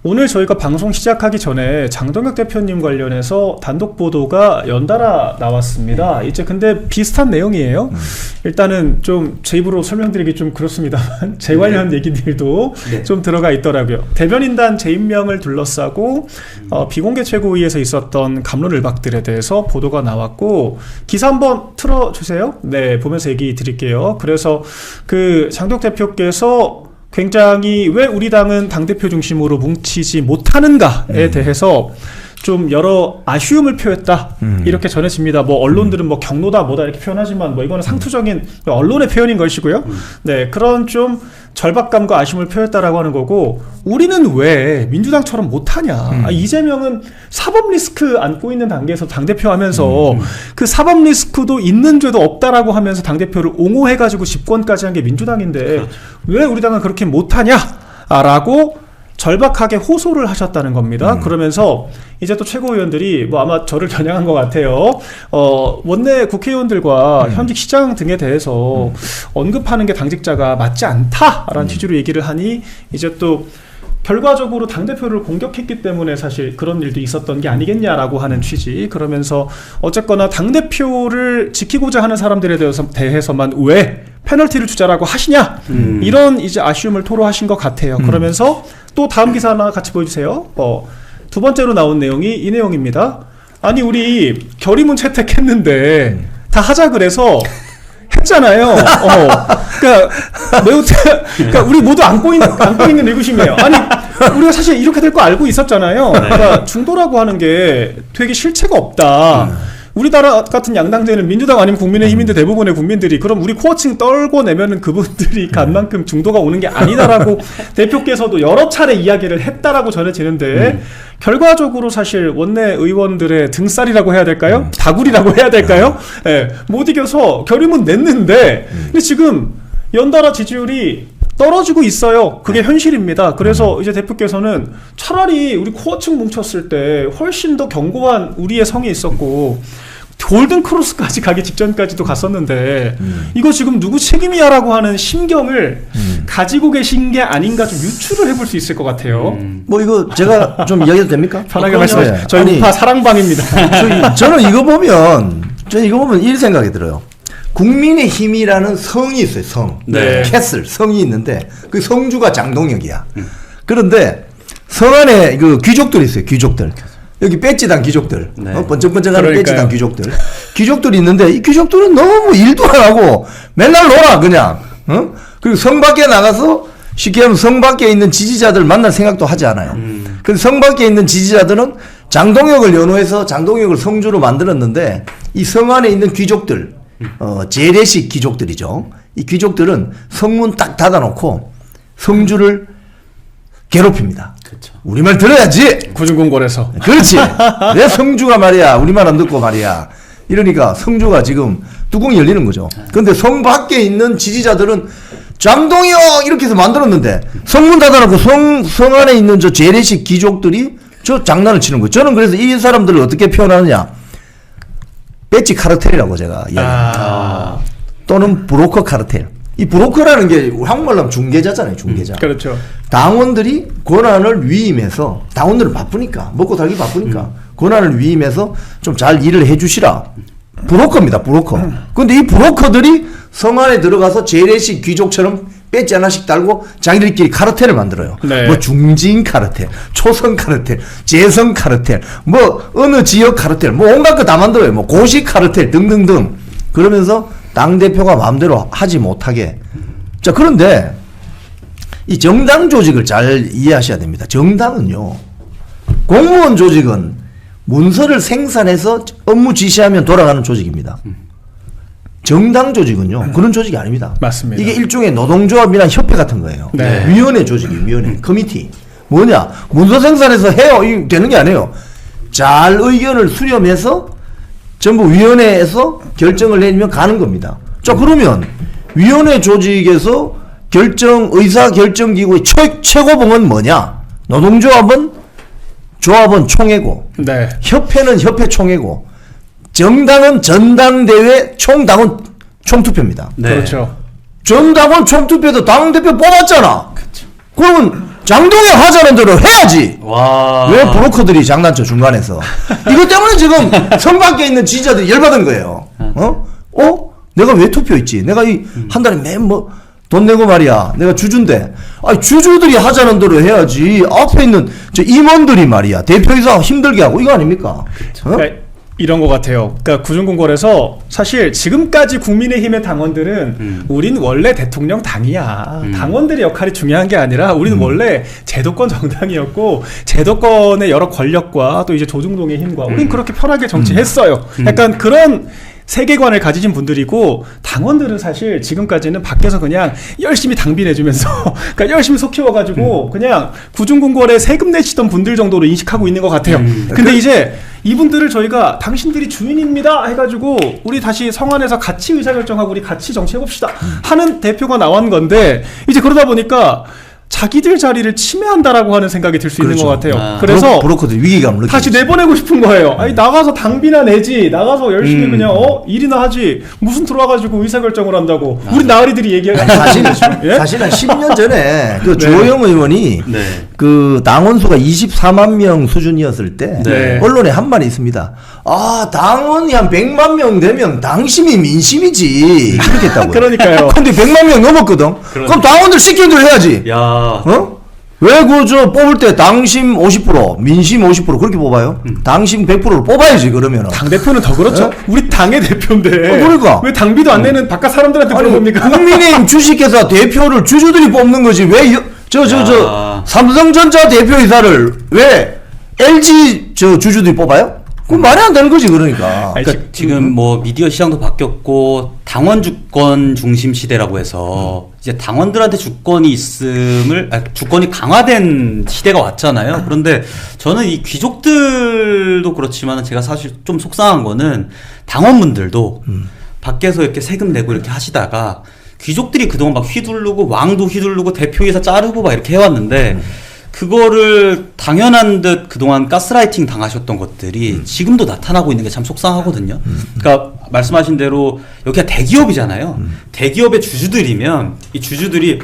오늘 저희가 방송 시작하기 전에 장동혁 대표님 관련해서 단독 보도가 연달아 나왔습니다. 이제 근데 비슷한 내용이에요. 일단은 좀 제 입으로 설명드리기 좀 그렇습니다만 제 관련 얘기들도 좀 들어가 있더라고요. 대변인단 재임명을 둘러싸고 비공개 최고위에서 있었던 갑론을박들에 대해서 보도가 나왔고, 기사 한번 틀어주세요. 네, 보면서 얘기 드릴게요. 그래서 그 장동혁 대표께서 굉장히 왜 우리 당은 당대표 중심으로 뭉치지 못하는가에 대해서 좀 여러 아쉬움을 표했다, 이렇게 전해집니다. 뭐 언론들은 뭐 경로다 뭐다 이렇게 표현하지만 뭐 이거는 상투적인 언론의 표현인 것이고요. 네, 그런 좀 절박감과 아쉬움을 표했다라고 하는 거고, 우리는 왜 민주당처럼 못하냐. 이재명은 사법 리스크 안고 있는 단계에서 당대표 하면서 그 사법 리스크도 있는 죄도 없다라고 하면서 당대표를 옹호해가지고 집권까지 한 게 민주당인데, 그렇죠. 왜 우리 당은 그렇게 못하냐 라고 절박하게 호소를 하셨다는 겁니다. 그러면서 이제 또 최고위원들이 뭐 아마 저를 겨냥한 것 같아요. 원내 국회의원들과 현직 시장 등에 대해서 언급하는 게 당직자가 맞지 않다라는 취지로 얘기를 하니, 이제 또 결과적으로 당대표를 공격했기 때문에 사실 그런 일도 있었던 게 아니겠냐라고 하는 취지. 그러면서 어쨌거나 당대표를 지키고자 하는 사람들에 대해서만 왜 페널티를 주자라고 하시냐, 이런 이제 아쉬움을 토로하신 것 같아요. 그러면서 또 다음 기사 하나 같이 보여주세요. 두 번째로 나온 내용이 이 내용입니다. 아니 우리 결의문 채택했는데 다 하자 그래서 했잖아요. 그러니까 우리 모두 안고 있는 의구심이에요. 아니 우리가 사실 이렇게 될 거 알고 있었잖아요. 그러니까 중도라고 하는 게 되게 실체가 없다. 우리나라 같은 양당제는 민주당 아니면 국민의힘인데 대부분의 국민들이 그럼 우리 코어층 떨고 내면은 그분들이 간 만큼 중도가 오는 게 아니다라고 대표께서도 여러 차례 이야기를 했다라고 전해지는데, 결과적으로 사실 원내 의원들의 등살이라고 해야 될까요? 다구리라고 해야 될까요? 네, 못 이겨서 결의문 냈는데, 근데 지금 연달아 지지율이 떨어지고 있어요. 그게 현실입니다. 그래서 이제 대표께서는 차라리 우리 코어층 뭉쳤을 때 훨씬 더 견고한 우리의 성이 있었고 골든 크로스까지 가기 직전까지도 갔었는데 이거 지금 누구 책임이야라고 하는 심경을 가지고 계신 게 아닌가 좀 유추를 해볼 수 있을 것 같아요. 뭐 이거 제가 좀 이야기해도 됩니까? 편하게 말씀하세요. 저희 우파 사랑방입니다. 저는 이거 보면 이런 생각이 들어요. 국민의 힘이라는 성이 있어요. 성. 네. 캐슬 성이 있는데 그 성주가 장동혁이야. 그런데 성 안에 그 귀족들이 있어요. 귀족들. 여기 배지당 귀족들. 네. 번쩍번쩍하는 배지당 귀족들. 귀족들이 있는데 이 귀족들은 너무 일도 안 하고 맨날 놀아 그냥. 그리고 성 밖에 나가서 쉽게 하면 성 밖에 있는 지지자들 만날 생각도 하지 않아요. 그래서 성 밖에 있는 지지자들은 장동혁을 연호해서 장동혁을 성주로 만들었는데, 이 성 안에 있는 귀족들, 재래식 귀족들이죠. 이 귀족들은 성문 딱 닫아놓고 성주를 괴롭힙니다. 그렇죠. 우리말 들어야지. 구중궁궐에서. 그렇지. 내 성주가 말이야 우리말 안 듣고 말이야. 이러니까 성주가 지금 뚜껑이 열리는 거죠. 그런데 성 밖에 있는 지지자들은 장동혁 이렇게 해서 만들었는데 성문 닫아놓고 성 안에 있는 저 재래식 귀족들이 저 장난을 치는 거예요. 저는 그래서 이 사람들을 어떻게 표현하느냐, 배지 카르텔이라고 제가 이야기합니다. 또는 브로커 카르텔. 이 브로커라는 게 한국말로 하면 중개자잖아요. 중개자. 그렇죠. 당원들이 권한을 위임해서, 당원들은 바쁘니까 먹고 살기 바쁘니까 권한을 위임해서 좀 잘 일을 해주시라. 브로커입니다. 브로커. 근데 이 브로커들이 성 안에 들어가서 재래식 귀족처럼 배지 하나씩 달고 자기들끼리 카르텔을 만들어요. 네. 뭐 중진 카르텔, 초선 카르텔, 재선 카르텔, 뭐 어느 지역 카르텔, 뭐 온갖 거 다 만들어요. 뭐 고시 카르텔 등등등. 그러면서 당대표가 마음대로 하지 못하게. 자, 그런데 이 정당 조직을 잘 이해하셔야 됩니다. 정당은요, 공무원 조직은 문서를 생산해서 업무 지시하면 돌아가는 조직입니다. 정당 조직은요, 그런 조직이 아닙니다. 맞습니다. 이게 일종의 노동조합이나 협회 같은 거예요. 네. 위원회 조직이에요. 위원회, 커미티. 뭐냐, 문서 생산해서 해요. 이 되는 게 아니에요. 잘 의견을 수렴해서 전부 위원회에서 결정을 내리면 가는 겁니다. 자, 그러면 위원회 조직에서 의사결정기구의 최고봉은 뭐냐? 노동조합은 총회고, 네. 협회는 협회 총회고, 정당은 전당대회 총당원 총투표입니다. 네. 그렇죠. 전당원 총투표도 당대표 뽑았잖아. 그렇죠. 그러면 장동혁 하자는 대로 해야지. 와. 왜 브로커들이 장난쳐 중간에서. 이것 때문에 지금 성 밖에 있는 지지자들이 열받은 거예요. 내가 왜 투표했지? 내가 이 한 달에 돈 내고 말이야. 내가 주주인데. 아니, 주주들이 하자는 대로 해야지. 앞에 있는 저 임원들이 말이야. 대표이사 힘들게 하고 이거 아닙니까? 그러니까 이런 것 같아요. 그러니까 구중궁궐에서 사실 지금까지 국민의힘의 당원들은 우린 원래 대통령 당이야. 당원들의 역할이 중요한 게 아니라 우리는 원래 제도권 정당이었고 제도권의 여러 권력과 또 이제 조중동의 힘과 우린 그렇게 편하게 정치했어요. 약간 그런 세계관을 가지신 분들이고 당원들은 사실 지금까지는 밖에서 그냥 열심히 당비내주면서 그러니까 열심히 속 키워가지고 그냥 구중궁궐에 세금 내시던 분들 정도로 인식하고 있는 것 같아요. 근데 이제 이분들을 저희가 당신들이 주인입니다 해가지고 우리 다시 성안에서 같이 의사결정하고 우리 같이 정치해봅시다 하는 대표가 나온 건데 이제 그러다 보니까 자기들 자리를 침해한다라고 하는 생각이 들 수 있는 것 같아요. 그래서 브로커들 위기감을 느끼고 다시 내보내고 싶은 거예요. 아니 나가서 당비나 내지 나가서 열심히 그냥 일이나 하지 무슨 들어와가지고 의사결정을 한다고 우리 나으리들이 얘기하는 사실은 10년 전에 그 조영 의원이 그 당원 수가 24만 명 수준이었을 때 언론에 한 말이 있습니다. 아, 당원이 한 100만 명 되면 당심이 민심이지 그렇게 했다고요. 그러니까요. 근데 100만 명 넘었거든. 그럼 당원들 시키는 대로 해야지. 야. 왜 뽑을 때 당심 50%, 민심 50% 그렇게 뽑아요? 당심 100%를 뽑아야지 그러면은. 당대표는 더 그렇죠. 우리 당의 대표인데 그러니까. 왜 당비도 안 내는 바깥 사람들한테 물어봅니까? 국민의힘 주식회사 대표를 주주들이 뽑는 거지 왜 삼성전자 대표이사를 왜 LG 주주들이 뽑아요? 그건 말이 안 되는 거지 그러니까. 그러니까 지금 뭐 미디어 시장도 바뀌었고 당원 주권 중심 시대라고 해서 이제 당원들한테 주권이 주권이 강화된 시대가 왔잖아요. 그런데 저는 이 귀족들도 그렇지만 제가 사실 좀 속상한 거는 당원분들도 밖에서 이렇게 세금 내고 이렇게 하시다가 귀족들이 그동안 막 휘두르고 왕도 휘두르고 대표이사 자르고 막 이렇게 해왔는데 그거를 당연한 듯 그동안 가스라이팅 당하셨던 것들이 지금도 나타나고 있는 게 참 속상하거든요. 그러니까 말씀하신 대로 여기가 대기업이잖아요. 대기업의 주주들이면 이 주주들이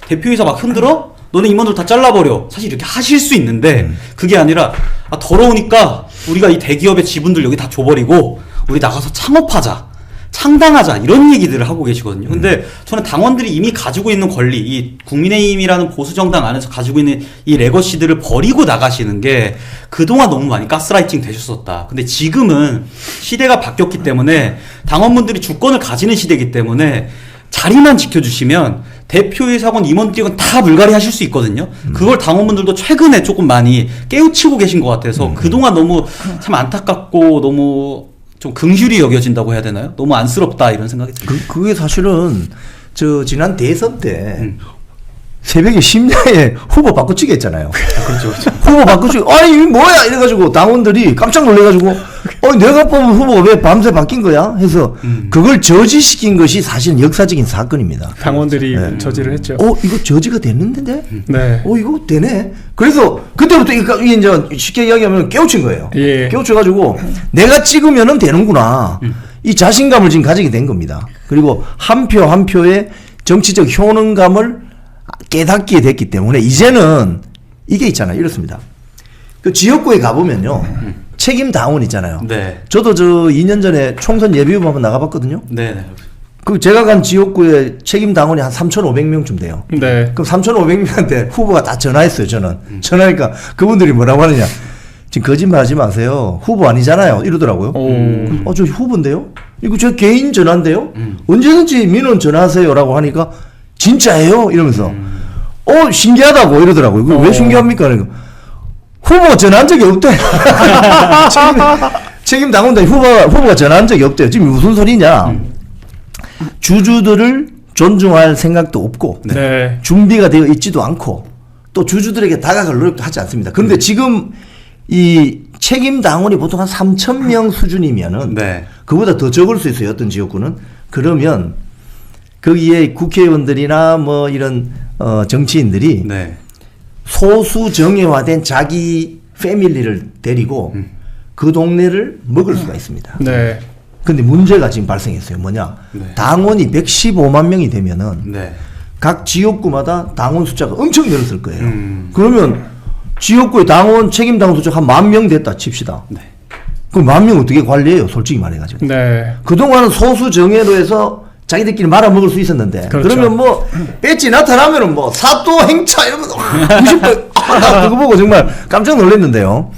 대표이사 막 흔들어? 너네 임원들 다 잘라버려. 사실 이렇게 하실 수 있는데 그게 아니라 더러우니까 우리가 이 대기업의 지분들 여기 다 줘버리고 우리 나가서 창업하자. 창당하자 이런 얘기들을 하고 계시거든요. 근데 저는 당원들이 이미 가지고 있는 권리, 이 국민의힘이라는 보수 정당 안에서 가지고 있는 이 레거시들을 버리고 나가시는 게 그동안 너무 많이 가스라이팅 되셨었다. 근데 지금은 시대가 바뀌었기 때문에 당원분들이 주권을 가지는 시대이기 때문에 자리만 지켜주시면 대표이사건 임원직은 다 물갈이 하실 수 있거든요. 그걸 당원분들도 최근에 조금 많이 깨우치고 계신 것 같아서 그동안 너무 참 안타깝고 너무 좀 긍휼히 여겨진다고 해야 되나요? 너무 안쓰럽다 이런 생각이 듭니다. 그게 사실은 지난 대선 때 새벽에 심야에 후보 바꾸치기 했잖아요. 그렇죠. 후보 바꾸치기 아니 이게 뭐야 이래가지고 당원들이 깜짝 놀래가지고 내가 뽑은 후보가 왜 밤새 바뀐 거야? 해서 그걸 저지시킨 것이 사실 역사적인 사건입니다. 당원들이 저지를 했죠. 이거 저지가 됐는데? 네. 이거 되네? 그래서 그때부터 이제 쉽게 이야기하면 깨우친 거예요. 예. 깨우쳐가지고 내가 찍으면은 되는구나. 이 자신감을 지금 가지게 된 겁니다. 그리고 한 표 한 표의 정치적 효능감을 깨닫게 됐기 때문에 이제는 이게 있잖아요. 이렇습니다. 그 지역구에 가보면요. 책임 당원 있잖아요. 네. 저도 2년 전에 총선 예비후보 한번 나가봤거든요. 네. 그 제가 간 지역구에 책임 당원이 한 3,500명 돼요. 네. 그럼 3,500명한테 후보가 다 전화했어요. 저는. 전화하니까 그분들이 뭐라고 하느냐. 지금 거짓말하지 마세요. 후보 아니잖아요. 이러더라고요. 저 후보인데요? 이거 저 개인 전화인데요? 언제든지 민원 전화하세요라고 하니까 진짜예요? 이러면서 신기하다고 이러더라고요. 그거 왜 신기합니까? 그러니까 후보가 전화한 적이 없대. 책임 당원들 후보가 전화한 적이 없대요. 지금 무슨 소리냐? 주주들을 존중할 생각도 없고 네. 준비가 되어 있지도 않고 또 주주들에게 다가갈 노력도 하지 않습니다. 그런데 지금 이 책임 당원이 보통 한 3,000명 수준이면은 그보다 더 적을 수 있어요. 어떤 지역구는. 그러면 거기에 국회의원들이나 뭐 이런 정치인들이 소수 정예화된 자기 패밀리를 데리고 그 동네를 먹을 수가 있습니다. 네. 근데 문제가 지금 발생했어요. 뭐냐? 당원이 115만 명이 되면은 각 지역구마다 당원 숫자가 엄청 늘었을 거예요. 그러면 지역구의 당원 책임 당원 숫자가 한 10,000명 됐다 칩시다. 네. 그럼 10,000명 어떻게 관리해요? 솔직히 말해가지고. 네. 그동안은 소수 정예로 해서 자기들끼리 말아먹을 수 있었는데 그렇죠. 그러면 뭐 배지 나타나면은 뭐 사또 행차 이러면 90분 그거 보고 정말 깜짝 놀랐는데요.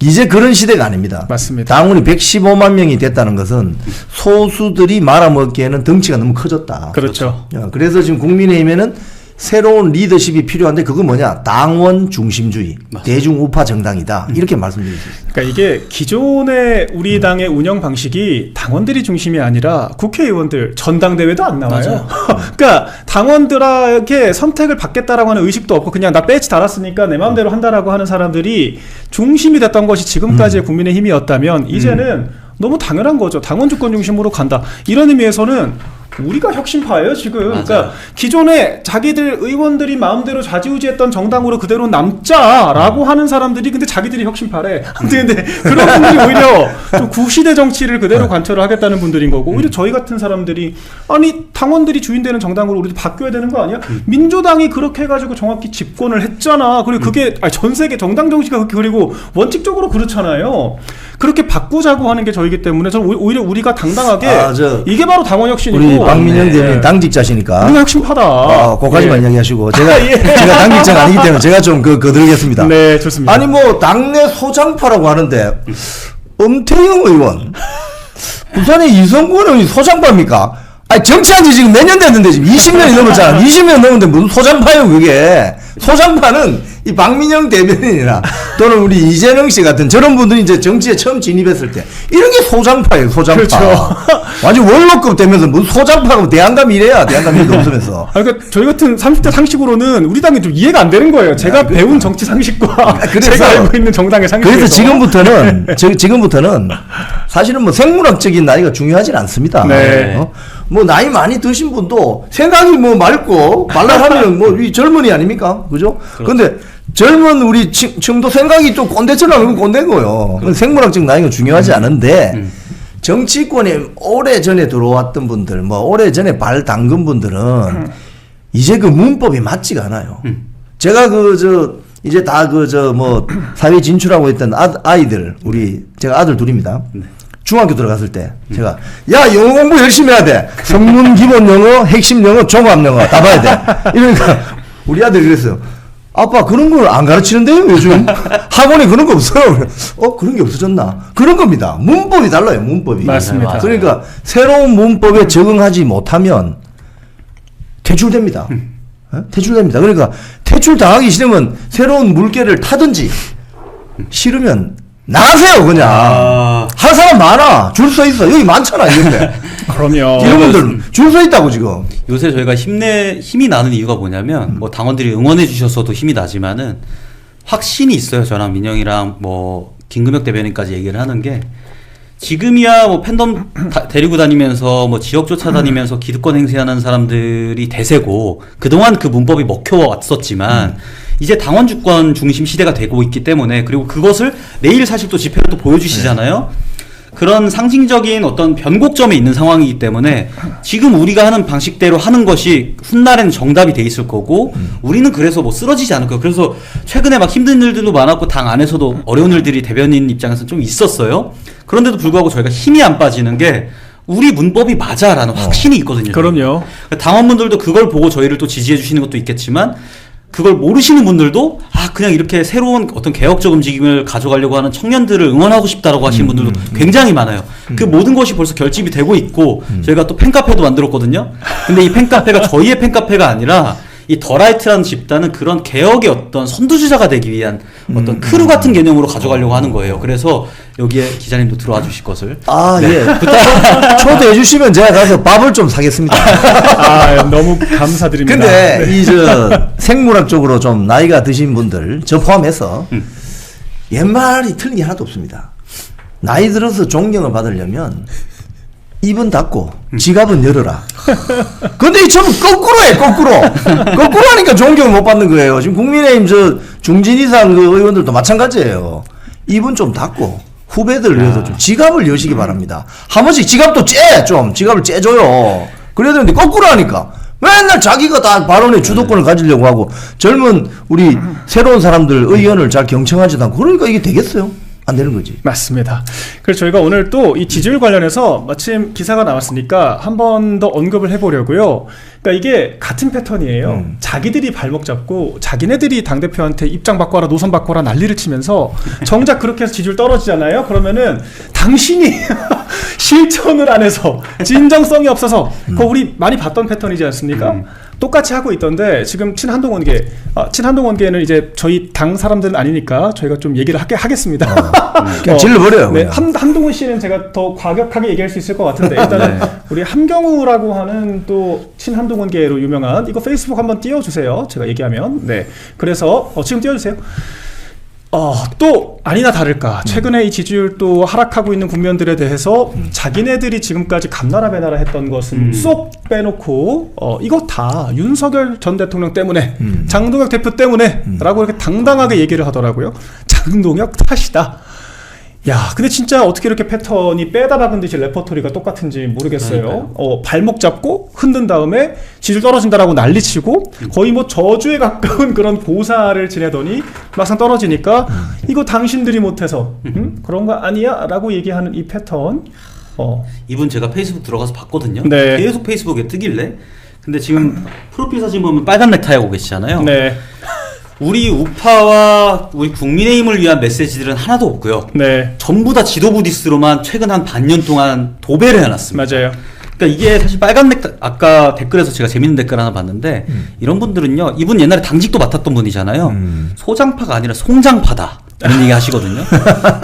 이제 그런 시대가 아닙니다. 맞습니다. 당원이 115만 명이 됐다는 것은 소수들이 말아먹기에는 덩치가 너무 커졌다. 그렇죠. 그래서 지금 국민의힘에는 새로운 리더십이 필요한데 그건 뭐냐? 당원 중심주의, 대중 우파 정당이다. 이렇게 말씀드릴 수 있습니다. 그러니까 이게 기존의 우리 당의 운영 방식이 당원들이 중심이 아니라 국회의원들 전당대회도 안 나와요. 그러니까 당원들에게 선택을 받겠다라고 하는 의식도 없고 그냥 나 배지 달았으니까 내 마음대로 한다라고 하는 사람들이 중심이 됐던 것이 지금까지의 국민의 힘이었다면 이제는 너무 당연한 거죠. 당원 주권 중심으로 간다. 이런 의미에서는 우리가 혁신파예요 지금. 맞아요. 그러니까 기존에 자기들 의원들이 마음대로 좌지우지했던 정당으로 그대로 남자라고 하는 사람들이 근데 자기들이 혁신파래. 근데 그런 분들이 오히려 또 구시대 정치를 그대로 관철을 하겠다는 분들인 거고 오히려 저희 같은 사람들이 아니 당원들이 주인되는 정당으로 우리도 바뀌어야 되는 거 아니야? 민주당이 그렇게 해가지고 정확히 집권을 했잖아. 그리고 그게 전 세계 정당 정치가 그렇게 그리고 원칙적으로 그렇잖아요. 그렇게 바꾸자고 하는 게 저희기 때문에 저는 오히려 우리가 당당하게 이게 바로 당원 혁신이고 우리 박민영 대변인 당직자시니까 우리가 혁신파다. 그까지만 이야기하시고 제가 당직자가 아니기 때문에 제가 좀 거들겠습니다. 네, 좋습니다. 아니 뭐 당내 소장파라고 하는데 엄태영 의원, 부산의 이성권 의원이 소장파입니까? 아니 정치한 지 지금 몇 년 됐는데 지금 20년이 넘었잖아. 20년 넘었는데 무슨 소장파예요 그게. 소장파는 이 박민영 대변인이나 또는 우리 이재명 씨 같은 저런 분들이 이제 정치에 처음 진입했을 때 이런 게 소장파예요. 소장파. 그렇죠. 완전 원로급 되면서 무슨 소장파고 대한감 이래야 대한감 일도 없으면서. 그러니까 저희 같은 30대 상식으로는 우리 당이 좀 이해가 안 되는 거예요. 제가 배운 정치 상식과 그래서- 제가 알고 있는 정당의 상식에서. 그래서 지금부터는 사실은 뭐 생물학적인 나이가 중요하진 않습니다. 네. 뭐 나이 많이 드신 분도 생각이 뭐 맑고 말라하면 뭐 이 젊은이 아닙니까? 그죠? 근데 젊은 우리 층도 생각이 좀 꼰대처럼 하면 꼰대인 거예요. 생물학적 나이가 중요하지 않은데 정치권에 오래 전에 들어왔던 분들, 뭐 오래 전에 발 담근 분들은 이제 그 문법이 맞지가 않아요. 제가 이제 다 뭐 사회 진출하고 있던 아이들, 제가 아들 둘입니다. 중학교 들어갔을 때 제가 야 영어 공부 열심히 해야 돼. 성문 기본 영어, 핵심 영어, 종합 영어 다 봐야 돼. 이러니까 우리 아들이 그랬어요. 아빠 그런 걸 안 가르치는데요 요즘 학원에 그런 거 없어요. 그런 게 없어졌나? 그런 겁니다. 문법이 달라요. 문법이. 맞습니다. 그러니까 새로운 문법에 적응하지 못하면 퇴출됩니다. 퇴출됩니다. 그러니까 퇴출 당하기 싫으면 새로운 물결을 타든지 싫으면 나가세요 그냥. 할 사람 많아. 줄 서 있어. 여기 많잖아 이런데. 그럼요. 이런 분들 줄 서 있다고 지금. 요새 저희가 힘이 나는 이유가 뭐냐면 뭐 당원들이 응원해 주셔서도 힘이 나지만은 확신이 있어요. 저랑 민영이랑 뭐 김금혁 대변인까지 얘기를 하는 게 지금이야 뭐 팬덤 데리고 다니면서 뭐 지역 쫓아다니면서 기득권 행세하는 사람들이 대세고 그동안 그 문법이 먹혀왔었지만 이제 당원 주권 중심 시대가 되고 있기 때문에 그리고 그것을 내일 사실 또 집회를 또 보여주시잖아요. 그런 상징적인 어떤 변곡점에 있는 상황이기 때문에 지금 우리가 하는 방식대로 하는 것이 훗날에는 정답이 돼 있을 거고 우리는 그래서 뭐 쓰러지지 않을 거예요. 그래서 최근에 막 힘든 일들도 많았고 당 안에서도 어려운 일들이 대변인 입장에서 좀 있었어요. 그런데도 불구하고 저희가 힘이 안 빠지는 게 우리 문법이 맞아라는 확신이 있거든요. 그럼요. 당원분들도 그걸 보고 저희를 또 지지해 주시는 것도 있겠지만 그걸 모르시는 분들도 그냥 이렇게 새로운 어떤 개혁적 움직임을 가져가려고 하는 청년들을 응원하고 싶다라고 하시는 분들도 굉장히 많아요. 그 모든 것이 벌써 결집이 되고 있고 저희가 또 팬카페도 만들었거든요. 근데 이 팬카페가 저희의 팬카페가 아니라 이 더라이트라는 집단은 그런 개혁의 어떤 선두주자가 되기 위한 어떤 크루 같은 개념으로 가져가려고 하는 거예요. 그래서 여기에 기자님도 들어와 주실 것을. 예. 초대해 주시면 제가 가서 밥을 좀 사겠습니다. 너무 감사드립니다. 근데 생물학적으로 좀 나이가 드신 분들 저 포함해서 옛말이 틀린 게 하나도 없습니다. 나이 들어서 존경을 받으려면 입은 닫고 지갑은 열어라. 근데 이 점은 거꾸로 해. 거꾸로 하니까 존경을 못 받는 거예요. 지금 국민의힘 중진 이상 의원들도 마찬가지예요. 입은 좀 닫고 후배들 위해서 좀 지갑을 여시기 바랍니다. 한 번씩 지갑도 지갑을 째줘요. 그래야 되는데 거꾸로 하니까 맨날 자기가 다 발언의 주도권을 가지려고 하고 젊은 우리 새로운 사람들 의견을 잘 경청하지도 않고 그러니까 이게 되겠어요? 안 되는 거지. 맞습니다. 그래서 저희가 오늘 또 이 지지율 관련해서 마침 기사가 나왔으니까 한 번 더 언급을 해보려고요. 그러니까 이게 같은 패턴이에요. 자기들이 발목 잡고 자기네들이 당대표한테 입장 바꿔라, 노선 바꿔라 난리를 치면서 정작 그렇게 해서 지지율 떨어지잖아요. 그러면은 당신이 실천을 안 해서 진정성이 없어서 그거 우리 많이 봤던 패턴이지 않습니까? 똑같이 하고 있던데 지금 친한동원계는 이제 저희 당 사람들은 아니니까 저희가 좀 얘기를 하겠습니다. 그냥 질러버려요. 네, 한동훈 씨는 제가 더 과격하게 얘기할 수 있을 것 같은데 일단은 우리 함경우라고 하는 또 친한동훈계로 유명한 이거 페이스북 한번 띄워주세요. 제가 얘기하면 그래서 지금 띄워주세요. 또 아니나 다를까 최근에 이 지지율 또 하락하고 있는 국면들에 대해서 자기네들이 지금까지 감나라 배나라 했던 것은 쏙 빼놓고 이거 다 윤석열 전 대통령 때문에 장동혁 대표 때문에 라고 이렇게 당당하게 얘기를 하더라고요. 장동혁 탓이다. 야, 근데 진짜 어떻게 이렇게 패턴이 빼다 박은 듯이 레퍼토리가 똑같은지 모르겠어요. 발목 잡고 흔든 다음에 지지율 떨어진다라고 난리치고 거의 뭐 저주에 가까운 그런 보사를 지내더니 막상 떨어지니까 이거 당신들이 못해서 그런 거 아니야? 라고 얘기하는 이 패턴. 이분 제가 페이스북 들어가서 봤거든요. 네. 계속 페이스북에 뜨길래. 근데 지금 프로필 사진 보면 빨간 넥타이 하고 계시잖아요. 네. 우리 우파와 우리 국민의힘을 위한 메시지들은 하나도 없고요. 네. 전부 다 지도부 디스로만 최근 한 반년 동안 도배를 해놨습니다. 맞아요. 그러니까 이게 사실 빨간 넥타이, 아까 댓글에서 제가 재밌는 댓글 하나 봤는데 이런 분들은요, 이분 옛날에 당직도 맡았던 분이잖아요. 소장파가 아니라 송장파다 이런 얘기 하시거든요.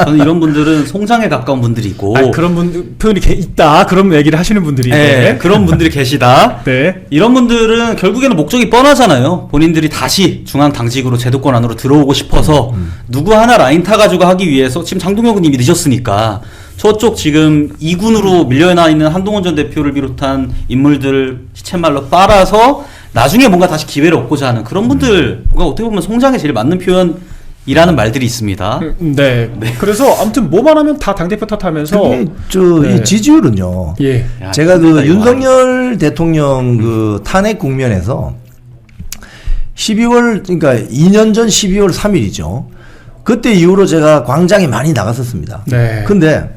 저는 이런 분들은 송장에 가까운 분들이고 그런 표현이 있다 그런 얘기를 하시는 분들이 네, 그런 분들이 계시다. 네. 이런 분들은 결국에는 목적이 뻔하잖아요. 본인들이 다시 중앙 당직으로 제도권 안으로 들어오고 싶어서 누구 하나 라인 타가지고 하기 위해서 지금 장동혁은 이미 늦었으니까 저쪽 지금 2군으로 밀려나 있는 한동훈 전 대표를 비롯한 인물들 시쳇말로 빨아서 나중에 뭔가 다시 기회를 얻고자 하는 그런 분들, 뭔가 어떻게 보면 송장에 제일 맞는 표현이라는 말들이 있습니다. 네. 그래서 아무튼 뭐만 하면 다 당대표 탓하면서 이 지지율은요. 예. 야, 제가 그 이거 윤석열 대통령 그 탄핵 국면에서 12월 그러니까 2년 전 12월 3일이죠. 그때 이후로 제가 광장에 많이 나갔었습니다. 네. 근데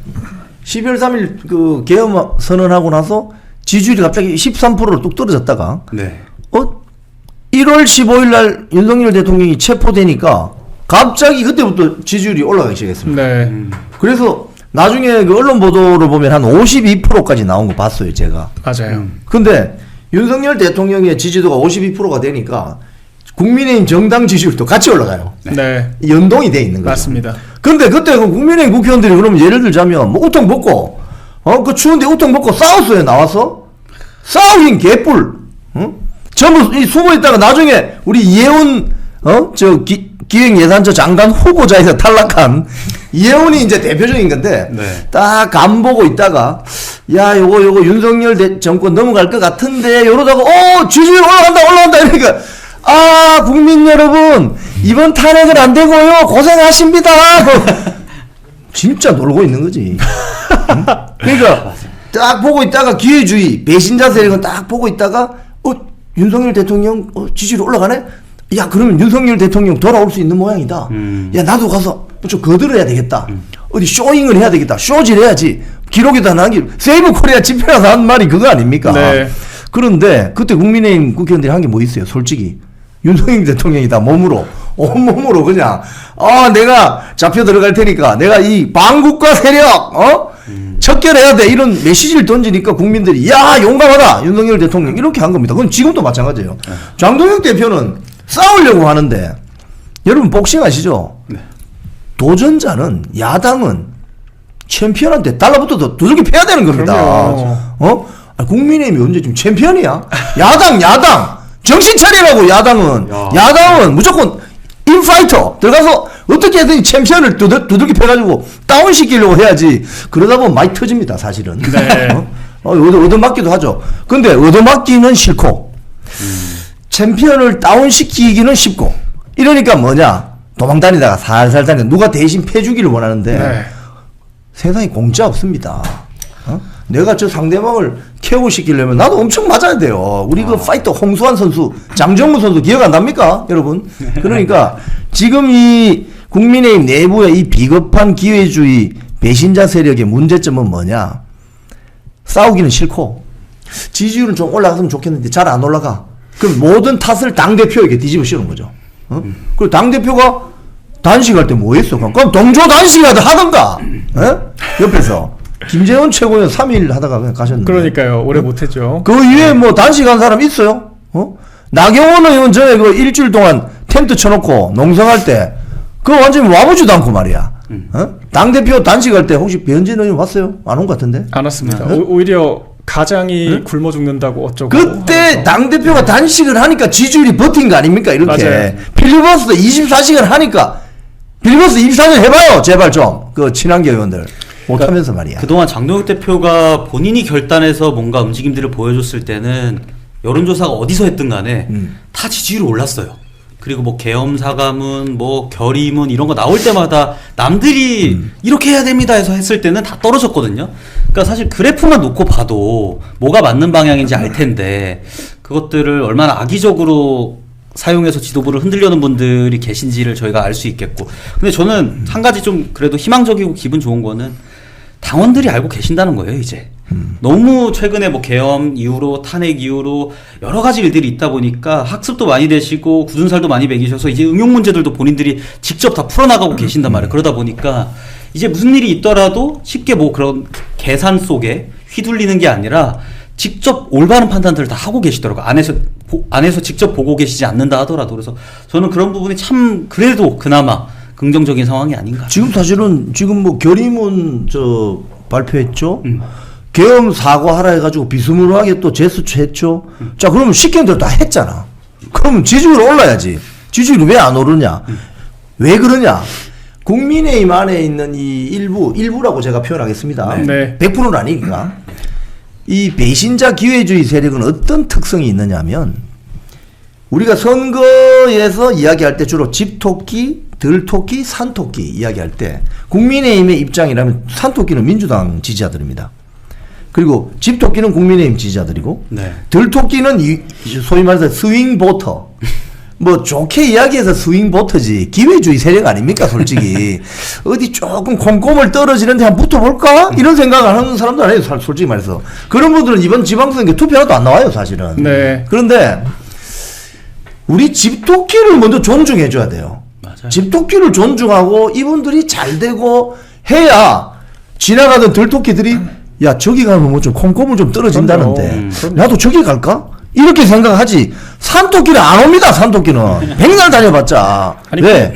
12월 3일 그 계엄 선언하고 나서 지지율이 갑자기 13%로 뚝 떨어졌다가 네. 1월 15일 날 윤석열 대통령이 체포되니까 갑자기 그때부터 지지율이 올라가기 시작했습니다. 네. 그래서 나중에 그 언론 보도를 보면 한 52%까지 나온 거 봤어요, 제가. 맞아요. 근데 윤석열 대통령의 지지도가 52%가 되니까 국민의힘 정당 지지율도 같이 올라가요. 네. 연동이 돼 있는 거죠. 맞습니다. 근데 그때 그 국민의힘 국회의원들이 그러면 예를 들자면 뭐 우통 벗고 그 추운데 우통 벗고 싸웠어요, 나와서. 싸우긴 개뿔. 전부 숨어 있다가 나중에 우리 이혜원 기획예산처 장관 후보자에서 탈락한 이혜원이 이제 대표적인 건데 네. 딱 간 보고 있다가 야 요거 윤석열 정권 넘어갈 것 같은데 이러다가 지지율 올라간다 이러니까 국민 여러분 이번 탄핵은 안 되고요 고생하십니다. 진짜 놀고 있는 거지. 그러니까 딱 보고 있다가 기회주의 배신자 세력은 딱 보고 있다가 윤석열 대통령 지지율 올라가네? 야 그러면 윤석열 대통령 돌아올 수 있는 모양이다. 야 나도 가서 좀 거들어야 되겠다. 어디 쇼잉을 해야 되겠다. 쇼질 해야지. 기록에다 남기. 세이브 코리아 집회라서 한 말이 그거 아닙니까? 네. 그런데 그때 국민의힘 국회의원들이 한 게 뭐 있어요? 솔직히 윤석열 대통령이 다 온몸으로 그냥 내가 잡혀 들어갈 테니까 내가 이 반국가 세력 척결해야 돼 이런 메시지를 던지니까 국민들이 야 용감하다 윤석열 대통령 이렇게 한 겁니다. 그건 지금도 마찬가지예요. 장동혁 대표는 싸우려고 하는데 여러분 복싱 아시죠? 네. 도전자는 야당은 챔피언한테 달라붙어서 두들겨 패야 되는 겁니다. 국민의힘이 언제 좀 챔피언이야? 야당 정신 차리라고. 야당은 무조건 인파이터 들어가서 어떻게 해든 챔피언을 두들겨 패가지고 다운시키려고 해야지. 그러다 보면 많이 터집니다 사실은. 네. 얻어맞기도 하죠. 근데 얻어맞기는 싫고 챔피언을 다운시키기는 쉽고 이러니까 뭐냐 도망다니다가 살살 다니 누가 대신 패주기를 원하는데 네. 세상에 공짜 없습니다. 내가 저 상대방을 KO시키려면 나도 엄청 맞아야 돼요. 우리 그 파이터 홍수환 선수, 장정무 선수 기억 안 납니까, 여러분? 그러니까 지금 이 국민의힘 내부의 이 비겁한 기회주의 배신자 세력의 문제점은 뭐냐? 싸우기는 싫고 지지율은 좀 올라갔으면 좋겠는데 잘 안 올라가. 그럼 모든 탓을 당대표에게 뒤집어 씌우는 거죠. 그리고 당대표가 단식할 때 뭐 했어? 그럼 동조 단식이라도 하던가. 옆에서 김재원 최고위원 3일 하다가 그냥 가셨는데. 그러니까요. 오래 못했죠. 그 이외에 뭐 단식한 사람 있어요? 나경원 의원 전에 그 일주일 동안 텐트 쳐놓고 농성할 때 그거 완전히 와보지도 않고 말이야. 당대표 단식할 때 혹시 배현진 의원 왔어요? 안 온 것 같은데? 안 왔습니다. 오히려 가장이 굶어 죽는다고 어쩌고. 그때 당대표가 단식을 하니까 지지율이 버틴 거 아닙니까? 이렇게. 맞아요. 필리버스터 24시간 하니까 필리버스터 24시간 해봐요. 제발 좀. 그 친한계 의원들. 못하면서 말이야. 그동안 장동혁 대표가 본인이 결단해서 뭔가 움직임들을 보여줬을 때는 여론조사가 어디서 했든 간에 다 지지율이 올랐어요. 그리고 뭐 계엄사과문, 뭐 결의문 이런 거 나올 때마다 남들이 이렇게 해야 됩니다 해서 했을 때는 다 떨어졌거든요. 그러니까 사실 그래프만 놓고 봐도 뭐가 맞는 방향인지 알 텐데 그것들을 얼마나 악의적으로 사용해서 지도부를 흔들려는 분들이 계신지를 저희가 알 수 있겠고. 근데 저는 한 가지 좀 그래도 희망적이고 기분 좋은 거는 당원들이 알고 계신다는 거예요, 이제. 너무 최근에 뭐 계엄 이후로 탄핵 이후로 여러 가지 일들이 있다 보니까 학습도 많이 되시고 굳은 살도 많이 먹이셔서 이제 응용 문제들도 본인들이 직접 다 풀어나가고 계신단 말이에요. 그러다 보니까 이제 무슨 일이 있더라도 쉽게 뭐 그런 계산 속에 휘둘리는 게 아니라 직접 올바른 판단들을 다 하고 계시더라고요. 안에서 직접 보고 계시지 않는다 하더라도. 그래서 저는 그런 부분이 참 그래도 그나마 긍정적인 상황이 아닌가. 지금 사실은 지금 뭐 결의문 발표했죠. 계엄 사과하라 해가지고 비스무리하게 또 제스처했죠. 자, 그러면 시키는 대로 다 했잖아. 그러면 지지율 올라야지. 지지율이 왜 안 오르냐? 왜 그러냐? 국민의힘 안에 있는 이 일부라고 제가 표현하겠습니다. 네. 100%는 아니니까. 이 배신자 기회주의 세력은 어떤 특성이 있느냐면 우리가 선거에서 이야기할 때 주로 집토끼, 들토끼, 산토끼 이야기할 때 국민의힘의 입장이라면 산토끼는 민주당 지지자들입니다. 그리고 집토끼는 국민의힘 지지자들이고 네. 들토끼는 소위 말해서 스윙 보터. 뭐 좋게 이야기해서 스윙 보터지 기회주의 세력 아닙니까 솔직히. 어디 조금 콩고물 떨어지는데 한번 붙어볼까? 이런 생각을 하는 사람도 아니에요 솔직히 말해서. 그런 분들은 이번 지방선거 투표 하나도 안 나와요 사실은. 네. 그런데 우리 집토끼를 먼저 존중해줘야 돼요. 맞아요. 집토끼를 존중하고 이분들이 잘 되고 해야 지나가던 들토끼들이 야 저기 가면 뭐 좀 콩고물 좀 떨어진다는데 나도 저기 갈까? 이렇게 생각하지. 산토끼는 안 옵니다. 산토끼는 백날 다녀봤자. 아니, 왜?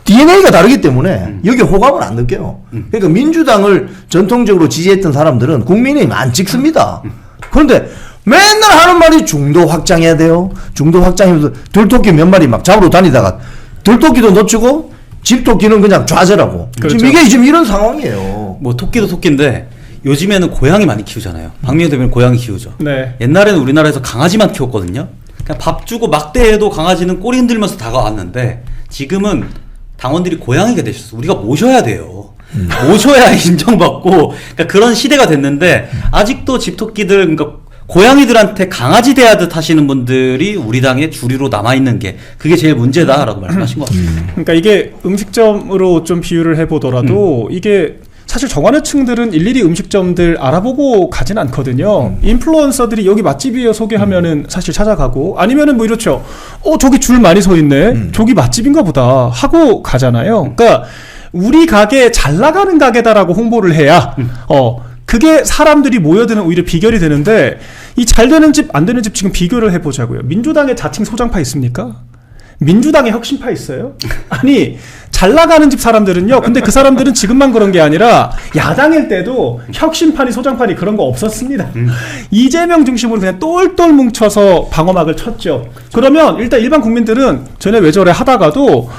DNA가 다르기 때문에 여기 호감을 안 느껴요. 그러니까 민주당을 전통적으로 지지했던 사람들은 국민의힘 안 찍습니다. 그런데 맨날 하는 말이 중도 확장해야 돼요. 중도 확장하면서 들토끼 몇 마리 막 잡으러 다니다가 들토끼도 놓치고 집토끼는 그냥 좌절하고. 그렇죠. 지금 이런 상황이에요. 뭐 토끼도 토끼인데 요즘에는 고양이 많이 키우잖아요. 박민호 대표는 고양이 키우죠. 네. 옛날에는 우리나라에서 강아지만 키웠거든요. 그냥 밥 주고 막대해도 강아지는 꼬리 흔들면서 다가왔는데 지금은 당원들이 고양이가 되셨어. 우리가 모셔야 돼요. 모셔야 인정받고 그러니까 그런 시대가 됐는데 아직도 집토끼들 그러니까 고양이들한테 강아지 대하듯 하시는 분들이 우리 당의 주류로 남아있는 게 그게 제일 문제다라고 말씀하신 것 같습니다. 그러니까 이게 음식점으로 좀 비유를 해보더라도 이게 사실 정관회층들은 일일이 음식점들 알아보고 가진 않거든요. 인플루언서들이 여기 맛집이에요 소개하면은 사실 찾아가고 아니면은 뭐 이렇죠. 저기 줄 많이 서 있네. 저기 맛집인가 보다 하고 가잖아요. 그러니까 우리 가게 잘 나가는 가게다라고 홍보를 해야 그게 사람들이 모여드는 오히려 비결이 되는데 이 잘 되는 집 안 되는 집 지금 비교를 해보자고요. 민주당의 자칭 소장파 있습니까? 민주당의 혁신파 있어요? 아니 잘 나가는 집 사람들은요. 근데 그 사람들은 지금만 그런 게 아니라 야당일 때도 혁신파니 소장파니 그런 거 없었습니다. 이재명 중심으로 그냥 똘똘 뭉쳐서 방어막을 쳤죠. 그러면 일단 일반 국민들은 전에 왜 저래 하다가도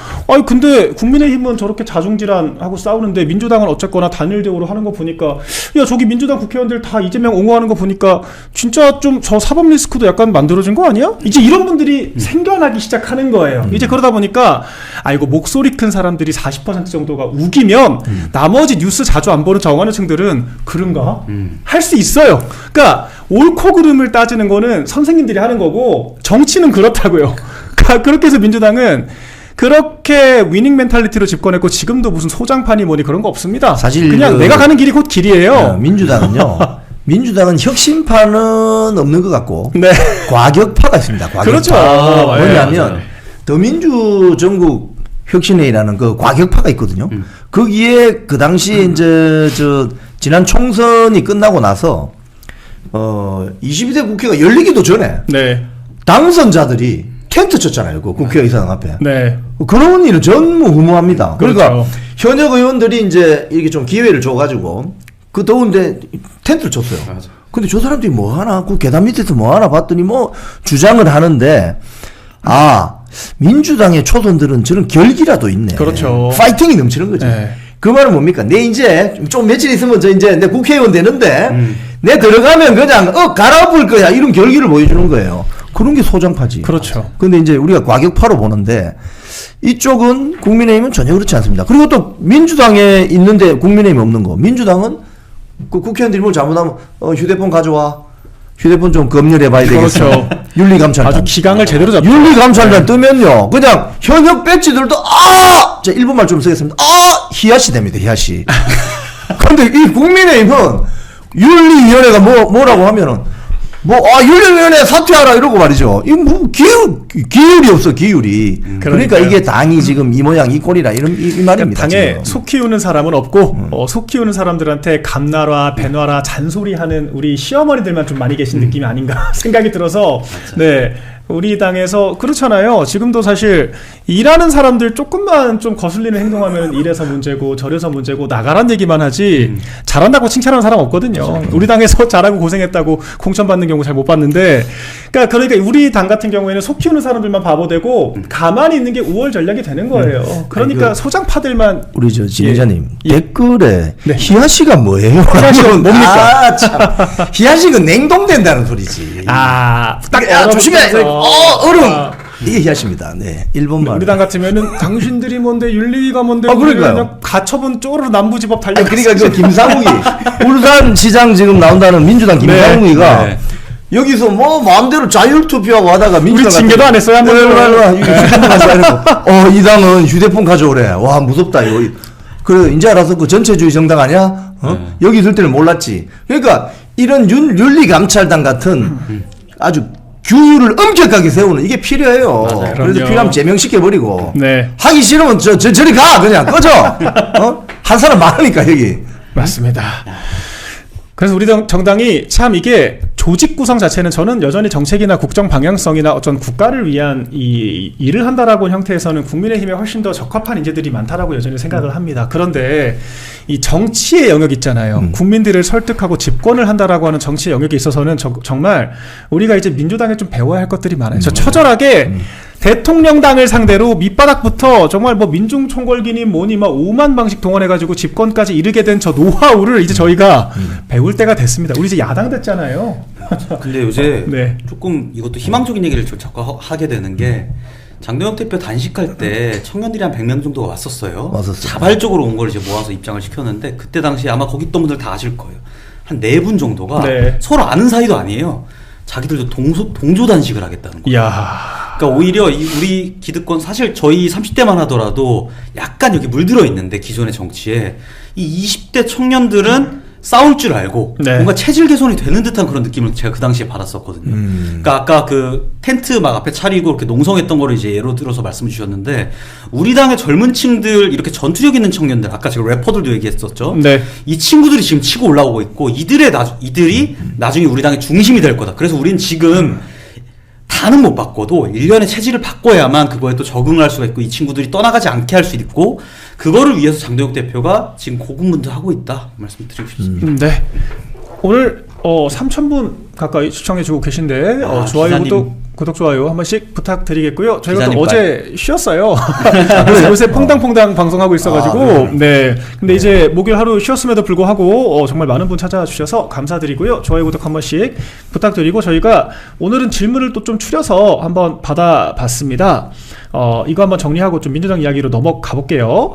근데 국민의힘은 저렇게 자중질환하고 싸우는데 민주당은 어쨌거나 단일대우로 하는 거 보니까 야 저기 민주당 국회의원들 다 이재명 옹호하는 거 보니까 진짜 좀 저 사법 리스크도 약간 만들어진 거 아니야? 이제 이런 분들이 생겨나기 시작하는 거예요. 이제 그러다 보니까 이거 목소리 큰 사람 사람들이 40% 정도가 우기면 나머지 뉴스 자주 안 보는 정관여층들은 그런가? 할 수 있어요. 그러니까 옳고 그름을 따지는 거는 선생님들이 하는 거고 정치는 그렇다고요. 그렇게 해서 민주당은 그렇게 위닝 멘탈리티로 집권했고 지금도 무슨 소장판이 뭐니 그런 거 없습니다. 사실 그냥 내가 가는 길이 곧 길이에요. 민주당은 혁신파는 없는 것 같고 네. 과격파가 있습니다. 과격파. 그렇죠. 뭐냐면 맞아요. 더민주 전국 혁신회의라는 그 과격파가 있거든요. 거기에 그 당시에 이제 지난 총선이 끝나고 나서 22대 국회가 열리기도 전에 네. 당선자들이 텐트 쳤잖아요. 그 국회의사당 앞에. 네. 그런 일은 전무후무합니다. 그러니까 그렇죠. 현역 의원들이 이제 이렇게 좀 기회를 줘가지고 그 더운데 텐트를 쳤어요. 맞아. 근데 저 사람들이 뭐 하나, 그 계단 밑에서 뭐 하나 봤더니 뭐 주장을 하는데, 민주당의 초선들은 저런 결기라도 있네. 그렇죠. 파이팅이 넘치는 거죠. 네. 그 말은 뭡니까? 내 이제 좀 며칠 있으면 저 이제 내 국회의원 되는데, 내 들어가면 그냥 갈아엎을 거야. 이런 결기를 보여주는 거예요. 그런 게 소장파지. 그렇죠. 근데 이제 우리가 과격파로 보는데, 이쪽은 국민의힘은 전혀 그렇지 않습니다. 그리고 또 민주당에 있는데 국민의힘이 없는 거. 민주당은 그 국회의원들이 뭘 잘못하면 휴대폰 가져와. 휴대폰 좀 검열해 봐야 되겠어. 그렇죠. 윤리감찰단. 아주 기강을 제대로 잡죠. 윤리감찰단 뜨면요. 그냥 현역 배지들도 자 1분만 좀 쓰겠습니다. 희야시 됩니다. 희야시. 근데 이 국민의힘은 윤리위원회가 뭐라고 하면은 윤리위원회 사퇴하라 이러고 말이죠. 이거 뭐 기율이 없어, 기율이. 그러니까 그러니까요. 이게 당이 지금 이 모양 이 꼴이라 이 말입니다. 당에 지금. 속 키우는 사람은 없고 속 키우는 사람들한테 감나라 배놔라 잔소리하는 우리 시어머니들만 좀 많이 계신 느낌이 아닌가 생각이 들어서 네. 우리 당에서 그렇잖아요. 지금도 사실 일하는 사람들 조금만 좀 거슬리는 행동하면 이래서 문제고 저래서 문제고 나가란 얘기만 하지 잘한다고 칭찬하는 사람 없거든요. 우리 당에서 잘하고 고생했다고 공천 받는 경우 잘 못 봤는데 그러니까 우리 당 같은 경우에는 속 키우는 사람들만 바보 되고 가만히 있는 게 우월 전략이 되는 거예요. 그러니까 소장파들만 우리 진행자님 예. 댓글에 네. 희야시가 뭐예요? 희야시가 뭡니까? 참. 희야시는 냉동된다는 소리지. 딱 조심해. 얼음. 이게 희야시입니다. 네. 일본말. 우리 당 같으면은 당신들이 뭔데 윤리위가 뭔데 그러니까요. 그냥 가처분 쪼르르 남부지법 달려. 그러니까 그 김상욱이 울산시장 지금 나온다는 민주당 김상욱이가 네. 여기서 뭐 마음대로 자율 투표하고 하다가 민주당 우리 징계도 안 했어요 한 번도. 휴대폰 가져오고 이 당은 휴대폰 가져오래. 와 무섭다 이거. 그래 이제 알아서 그 전체주의 정당 아니야? 여기 있을 때는 몰랐지. 그러니까 이런 윤리감찰단 같은 아주 규율을 엄격하게 세우는 이게 필요해요. 맞아요. 그래서 그럼요. 필요하면 제명시켜버리고 네. 하기 싫으면 저리 가 그냥 꺼져. 한 사람 많으니까 여기. 맞습니다. 그래서 우리 정당이 참 이게 조직 구성 자체는 저는 여전히 정책이나 국정 방향성이나 어떤 국가를 위한 이 일을 한다라고 형태에서는 국민의힘에 훨씬 더 적합한 인재들이 많다라고 여전히 생각을 합니다. 그런데 이 정치의 영역 있잖아요. 국민들을 설득하고 집권을 한다라고 하는 정치의 영역에 있어서는 정말 우리가 이제 민주당에 좀 배워야 할 것들이 많아요. 저 처절하게 대통령당을 상대로 밑바닥부터 정말 뭐 민중총궐기니 뭐니 막 5만 방식 동원해가지고 집권까지 이르게 된 저 노하우를 이제 저희가 배울 때가 됐습니다. 우리 이제 야당 됐잖아요. 근데 요새 네. 조금 이것도 희망적인 얘기를 좀 자꾸 하게 되는 게 장동혁 대표 단식할 때 청년들이 한 100명 정도가 왔었어요. 자발적으로 온 걸 이제 모아서 입장을 시켰는데 그때 당시에 아마 거기 있던 분들 다 아실 거예요. 한 4분 정도가 네. 서로 아는 사이도 아니에요. 자기들도 동조 단식을 하겠다는 거예요. 이야. 그러니까 오히려 우리 기득권 사실 저희 30대만 하더라도 약간 여기 물들어 있는데 기존의 정치에 이 20대 청년들은 싸울 줄 알고 네. 뭔가 체질 개선이 되는 듯한 그런 느낌을 제가 그 당시에 받았었거든요. 그러니까 아까 그 텐트 막 앞에 차리고 이렇게 농성했던 거를 이제 예로 들어서 말씀 주셨는데 우리 당의 젊은 층들 이렇게 전투력 있는 청년들 아까 제가 래퍼들도 얘기했었죠. 네. 이 친구들이 지금 치고 올라오고 있고 이들이 나중에 우리 당의 중심이 될 거다. 그래서 우린 지금 다는 못 바꿔도 일련의 체질을 바꿔야만 그거에 또 적응을 할 수가 있고 이 친구들이 떠나가지 않게 할 수 있고 그거를 위해서 장동혁 대표가 지금 고군분투하고 있다 말씀드리고 싶습니다. 네. 오늘 3,000분 가까이 시청해주고 계신데 좋아요, 기자님 구독 구독, 좋아요 한 번씩 부탁드리겠고요. 저희가 또 기자님 어제 쉬었어요. 그래서 요새 퐁당퐁당 방송하고 있어가지고 네. 근데 이제 목요일 하루 쉬었음에도 불구하고 정말 많은 분 찾아주셔서 감사드리고요. 좋아요, 구독 한 번씩 부탁드리고 저희가 오늘은 질문을 또 좀 추려서 한번 받아봤습니다. 이거 한번 정리하고 좀 민주당 이야기로 넘어가 볼게요.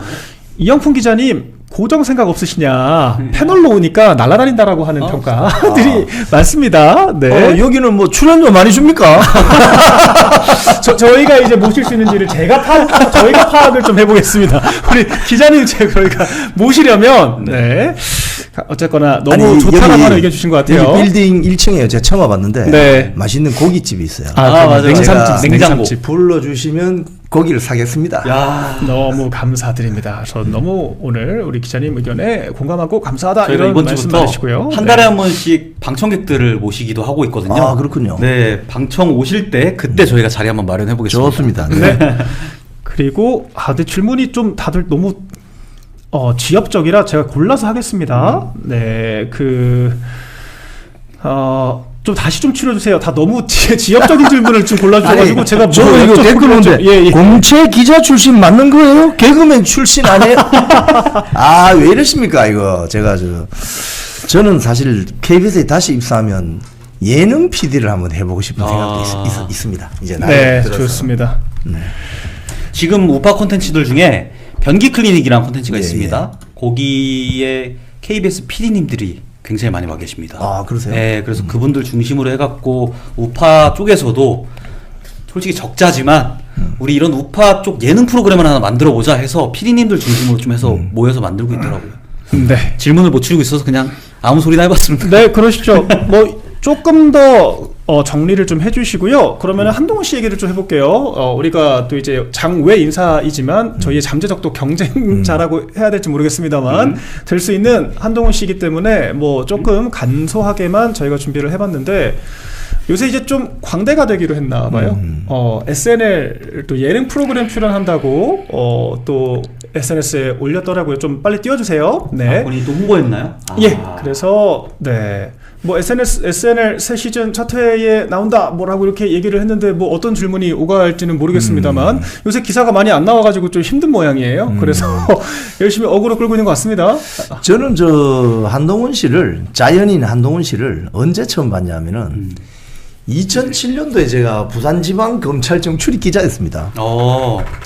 이영풍 기자님, 고정 생각 없으시냐? 패널로 오니까 날아다닌다라고 하는 평가들이 많습니다. 네. 여기는 뭐 출연료 많이 줍니까? 저희가 이제 모실 수 있는지를 저희가 파악을 좀 해보겠습니다. 우리 기자님 저희가 모시려면 네. 어쨌거나 너무 좋다라고 하는 의견 주신 것 같아요. 여기 빌딩 1층에 제가 처음 와봤는데 네. 맛있는 고깃집이 있어요. 맞아요. 냉삼집, 냉장고. 불러주시면 고기를 사겠습니다. 야, 너무 감사드립니다. 저 너무 오늘 우리 기자님 의견에 공감하고 감사하다 저희가 이런 이번 말씀 주부터 해주시고요. 한 달에 한 번씩 방청객들을 모시기도 하고 있거든요. 아, 그렇군요. 네, 방청 오실 때 그때 저희가 자리 한번 마련해 보겠습니다. 좋습니다. 네. 그리고 근데 질문이 좀 다들 너무 지엽적이라 제가 골라서 하겠습니다. 네, 좀 다시 좀 추려주세요. 다 너무 지엽적인 질문을 좀 골라주셔가지고 제가 저 이거 댓글 오는데 예. 공채 기자 출신 맞는 거예요? 개그맨 출신 아니에요? 아, 왜 이러십니까 이거. 저는 사실 KBS에 다시 입사하면 예능 PD를 한번 해보고 싶은 생각도 있습니다. 이제 네, 들어서. 좋습니다. 지금 우파 콘텐츠들 중에 변기 클리닉이라는 콘텐츠가 예, 있습니다. 거기에 KBS PD님들이 굉장히 많이 와 계십니다. 아, 그러세요? 네, 그래서 그분들 중심으로 해갖고 우파 쪽에서도 솔직히 적자지만 우리 이런 우파 쪽 예능 프로그램을 하나 만들어보자 해서 PD님들 중심으로 좀 해서 모여서 만들고 있더라고요. 네. 질문을 못 추리고 있어서 그냥 아무 소리나 해봤습니다. 네, 그러시죠. 뭐 조금 더 정리를 좀 해주시고요. 그러면 한동훈 씨 얘기를 좀 해볼게요. 우리가 또 이제 장외 인사이지만 저희의 잠재적도 경쟁자라고 해야 될지 모르겠습니다만 될 수 있는 한동훈 씨이기 때문에 뭐 조금 간소하게만 저희가 준비를 해봤는데 요새 이제 좀 광대가 되기로 했나 봐요. SNL 또 예능 프로그램 출연한다고 또 SNS에 올렸더라고요. 좀 빨리 띄워주세요. 네. 본인이 또 홍보했나요? 예. 그래서 네. 뭐 SNL 새 시즌 첫 회에 나온다 뭐라고 이렇게 얘기를 했는데 뭐 어떤 질문이 오갈지는 모르겠습니다만 요새 기사가 많이 안 나와가지고 좀 힘든 모양이에요. 그래서 열심히 어그로 끌고 있는 것 같습니다. 저는 한동훈 씨를 자연인 한동훈 씨를 언제 처음 봤냐면은 2007년도에 제가 부산지방검찰청 출입 기자였습니다.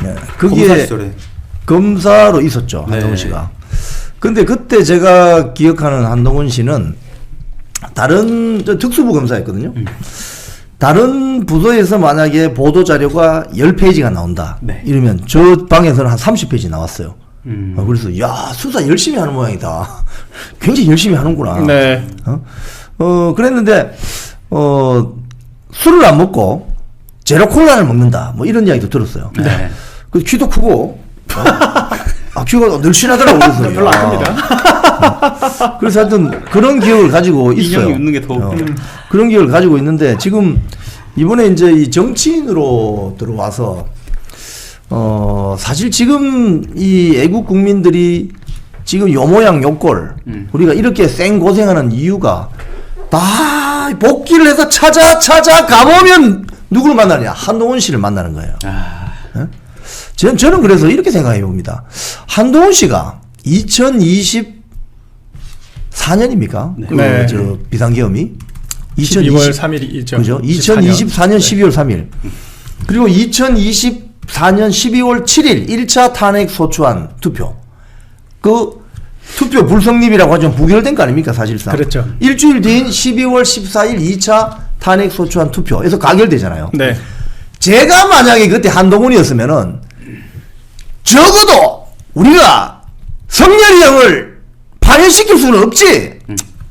네, 거기에 검사 시절에. 검사로 있었죠. 네. 한동훈 씨가. 근데 그때 제가 기억하는 한동훈 씨는 다른 특수부 검사였거든요. 다른 부서에서 만약에 보도 자료가 10페이지가 나온다. 네. 이러면 저 방에서는 한 30페이지 나왔어요. 그래서 야, 수사 열심히 하는 모양이다. 굉장히 열심히 하는구나. 네. 그랬는데 술을 안 먹고 제로 콜라를 먹는다. 뭐 이런 이야기도 들었어요. 네. 그 귀도 크고 귀가 늘씬하더라고요. 그래서 별로 안 큽니다. 그래서 하여튼 그런 기억을 가지고 있어요. 인형이 웃는 게 더 그런 기억을 가지고 있는데 지금 이번에 이제 이 정치인으로 들어와서 사실 지금 이 애국 국민들이 지금 요 모양 요 꼴 우리가 이렇게 쌩 고생하는 이유가 다 복귀를 해서 찾아 가보면 누구를 만나냐? 한동훈 씨를 만나는 거예요. 네? 저는 그래서 이렇게 생각해 봅니다. 한동훈 씨가 2024년입니까? 네. 저 비상계엄이 12월 3일이죠. 그죠? 2024년 12월 3일. 그리고 2024년 12월 7일 1차 탄핵 소추안 투표. 그 투표 불성립이라고 하죠. 부결된 거 아닙니까, 사실상. 그렇죠. 일주일 뒤인 12월 14일 2차 탄핵 소추안 투표에서 가결되잖아요. 네. 제가 만약에 그때 한동훈이었으면은 적어도 우리가 성렬이 형을 파면시킬 수는 없지.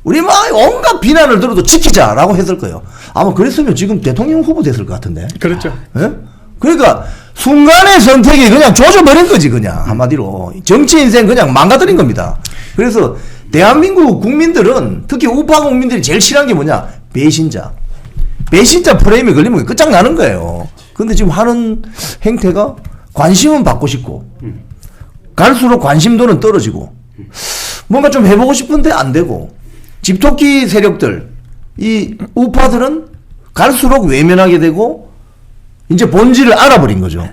우리 막 온갖 비난을 들어도 지키자라고 했을 거예요. 아마 그랬으면 지금 대통령 후보 됐을 것 같은데. 그렇죠. 예? 그러니까 순간의 선택이 그냥 조져버린 거지, 그냥 한마디로 정치 인생 그냥 망가뜨린 겁니다. 그래서 대한민국 국민들은 특히 우파 국민들이 제일 싫어하는 게 뭐냐? 배신자 프레임에 걸리면 끝장나는 거예요. 근데 지금 하는 행태가 관심은 받고 싶고 갈수록 관심도는 떨어지고 뭔가 좀 해보고 싶은데 안 되고 집토끼 세력들 이 우파들은 갈수록 외면하게 되고 이제 본질을 알아버린 거죠.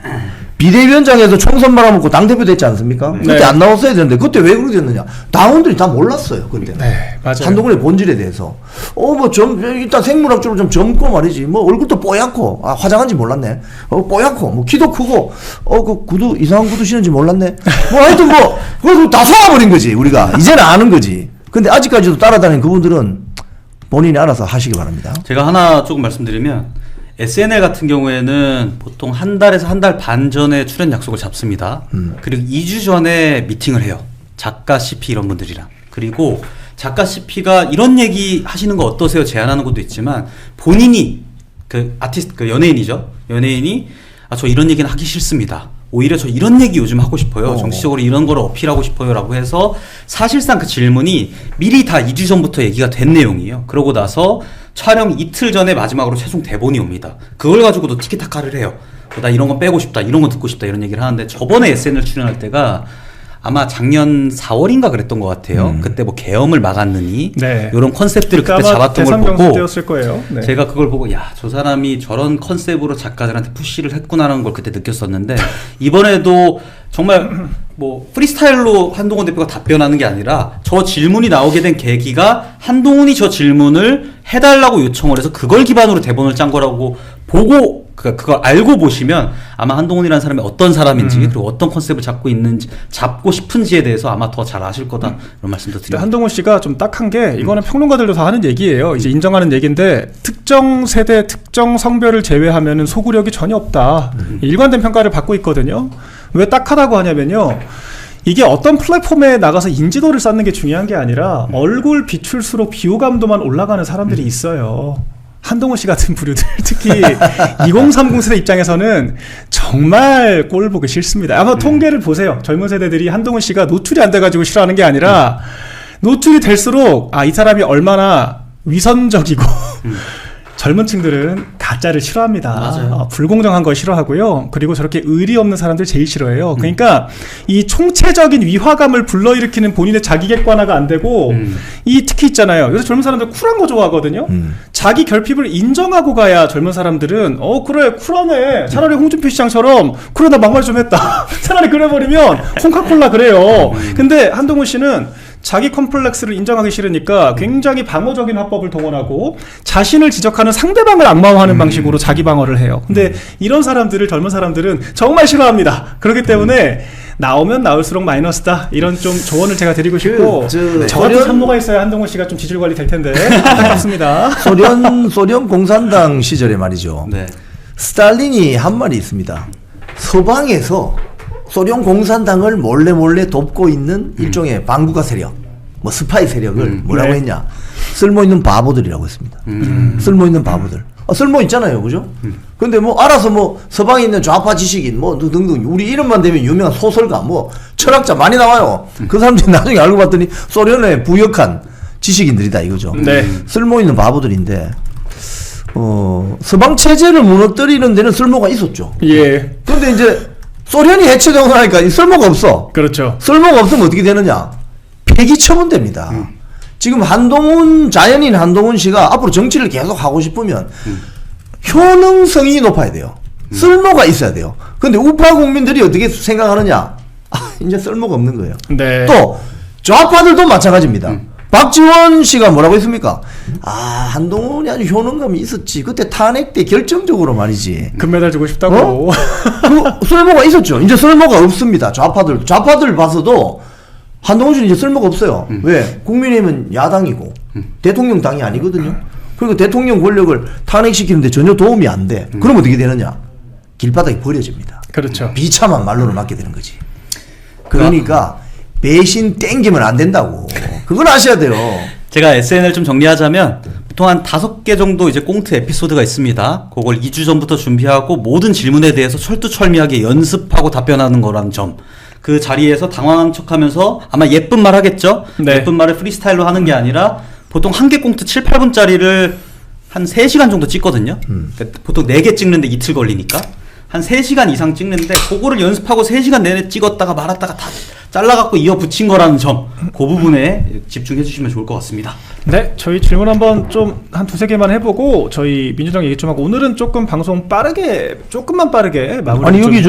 비대위원장에서 총선 말아먹고 당대표 됐지 않습니까? 네. 그때 안 나왔어야 되는데 그때 왜 그렇게 됐느냐? 당원들이 다 몰랐어요 그때. 네, 맞아요. 한동훈의 본질에 대해서. 일단 생물학적으로 좀 젊고 말이지. 뭐 얼굴도 뽀얗고, 화장한지 몰랐네. 뽀얗고, 뭐 키도 크고, 그 구두 이상한 구두 신은지 몰랐네. 뭐 하여튼 뭐 그래서 다 속아버린 거지 우리가. 이제는 아는 거지. 근데 아직까지도 따라다니는 그분들은 본인이 알아서 하시기 바랍니다. 제가 하나 조금 말씀드리면 SNL 같은 경우에는 보통 한 달에서 한 달 반 전에 출연 약속을 잡습니다. 그리고 2주 전에 미팅을 해요. 작가 CP 이런 분들이랑. 그리고 작가 CP가 이런 얘기 하시는 거 어떠세요? 제안하는 것도 있지만 본인이 그 아티스트 그 연예인이죠. 연예인이 저 이런 얘기는 하기 싫습니다. 오히려 저 이런 얘기 요즘 하고 싶어요. 정치적으로 이런 거를 어필하고 싶어요. 라고 해서 사실상 그 질문이 미리 다 2주 전부터 얘기가 된 내용이에요. 그러고 나서 촬영 이틀 전에 마지막으로 최종 대본이 옵니다. 그걸 가지고도 티키타카를 해요. 나 이런 건 빼고 싶다. 이런 건 듣고 싶다. 이런 얘기를 하는데 저번에 SNL 출연할 때가 아마 작년 4월인가 그랬던 것 같아요. 그때 뭐 계엄을 막았느니 네. 이런 컨셉들을 그때 잡았던 걸 보고 때였을 거예요. 네. 제가 그걸 보고 야, 저 사람이 저런 컨셉으로 작가들한테 푸시를 했구나라는 걸 그때 느꼈었는데 이번에도 정말 뭐 프리스타일로 한동훈 대표가 답변하는 게 아니라 저 질문이 나오게 된 계기가 한동훈이 저 질문을 해달라고 요청을 해서 그걸 기반으로 대본을 짠 거라고 보고 그걸 알고 보시면 아마 한동훈이라는 사람이 어떤 사람인지 그리고 어떤 컨셉을 잡고 싶은지에 대해서 아마 더 잘 아실 거다 이런 말씀도 드립니다. 한동훈 씨가 좀 딱한 게 이거는 평론가들도 다 하는 얘기예요. 이제 인정하는 얘기인데 특정 세대, 특정 성별을 제외하면은 소구력이 전혀 없다. 일관된 평가를 받고 있거든요. 왜 딱하다고 하냐면요. 이게 어떤 플랫폼에 나가서 인지도를 쌓는 게 중요한 게 아니라 얼굴 비출수록 비호감도만 올라가는 사람들이 있어요. 한동훈 씨 같은 부류들 특히 2030 세대 입장에서는 정말 꼴 보기 싫습니다. 아마 통계를 보세요. 젊은 세대들이 한동훈 씨가 노출이 안 돼가지고 싫어하는 게 아니라 노출이 될수록 이 사람이 얼마나 위선적이고 젊은 층들은 가짜를 싫어합니다. 맞아요. 불공정한 걸 싫어하고요. 그리고 저렇게 의리 없는 사람들 제일 싫어해요. 그러니까 이 총체적인 위화감을 불러일으키는 본인의 자기 객관화가 안 되고 이 특히 있잖아요. 요새 젊은 사람들 쿨한 거 좋아하거든요. 자기 결핍을 인정하고 가야 젊은 사람들은 그래 쿨하네. 차라리 홍준표 시장처럼 그래 나 막말 좀 했다. 차라리 그래버리면 콩카콜라 그래요. 근데 한동훈 씨는 자기 컴플렉스를 인정하기 싫으니까 굉장히 방어적인 화법을 동원하고 자신을 지적하는 상대방을 악마화하는 방식으로 자기 방어를 해요. 근데 이런 사람들을 젊은 사람들은 정말 싫어합니다. 그렇기 때문에 나오면 나올수록 마이너스다. 이런 좀 조언을 제가 드리고 싶고 저 같은 참모가 있어야 한동훈 씨가 좀 지지율 관리 될 텐데 안타깝습니다. 소련 공산당 시절에 말이죠. 네. 스탈린이 한 말이 있습니다. 서방에서 소련 공산당을 몰래 돕고 있는 일종의 반국가 세력, 뭐 스파이 세력을 뭐라고 했냐? 쓸모있는 바보들이라고 했습니다. 쓸모있는 바보들. 쓸모 있잖아요, 그죠? 근데 뭐 알아서 뭐 서방에 있는 좌파 지식인 뭐 등등 우리 이름만 되면 유명한 소설가 뭐 철학자 많이 나와요. 그 사람들이 나중에 알고 봤더니 소련에 부역한 지식인들이다 이거죠. 네. 쓸모있는 바보들인데 서방 체제를 무너뜨리는 데는 쓸모가 있었죠. 예. 근데 이제 소련이 해체되고 나니까 쓸모가 없어. 그렇죠. 쓸모가 없으면 어떻게 되느냐? 폐기 처분됩니다. 지금 자연인 한동훈 씨가 앞으로 정치를 계속 하고 싶으면 효능성이 높아야 돼요. 쓸모가 있어야 돼요. 근데 우파 국민들이 어떻게 생각하느냐? 이제 쓸모가 없는 거예요. 네. 또 좌파들도 마찬가지입니다. 박지원 씨가 뭐라고 했습니까? 한동훈이 아주 효능감이 있었지. 그때 탄핵 때 결정적으로 말이지. 금메달 주고 싶다고. 그 쓸모가 있었죠. 이제 쓸모가 없습니다. 좌파들 봐서도 한동훈 씨는 이제 쓸모가 없어요. 왜? 국민의힘은 야당이고 대통령 당이 아니거든요. 그리고 대통령 권력을 탄핵시키는데 전혀 도움이 안 돼. 그럼 어떻게 되느냐? 길바닥에 버려집니다. 그렇죠. 비참한 말로를 맞게 되는 거지. 그러니까 배신 땡기면 안 된다고. 그건 아셔야 돼요. 제가 SNL 좀 정리하자면 보통 한 5개 정도 이제 꽁트 에피소드가 있습니다. 그걸 2주 전부터 준비하고 모든 질문에 대해서 철두철미하게 연습하고 답변하는 거라는 점. 그 자리에서 당황한 척하면서 아마 예쁜 말 하겠죠. 네. 예쁜 말을 프리스타일로 하는 게 아니라 보통 한 개 꽁트 7, 8분짜리를 한 3시간 정도 찍거든요. 그러니까 보통 4개 찍는데 이틀 걸리니까 한 3시간 이상 찍는데 그거를 연습하고 3시간 내내 찍었다가 말았다가 잘라갖고 이어 붙인 거라는 점, 그 부분에 집중해 주시면 좋을 것 같습니다. 네, 저희 질문 한번 좀 한 두세 개만 해보고 저희 민주당 얘기 좀 하고 오늘은 조금 방송 조금만 빠르게 마무리 아니 여기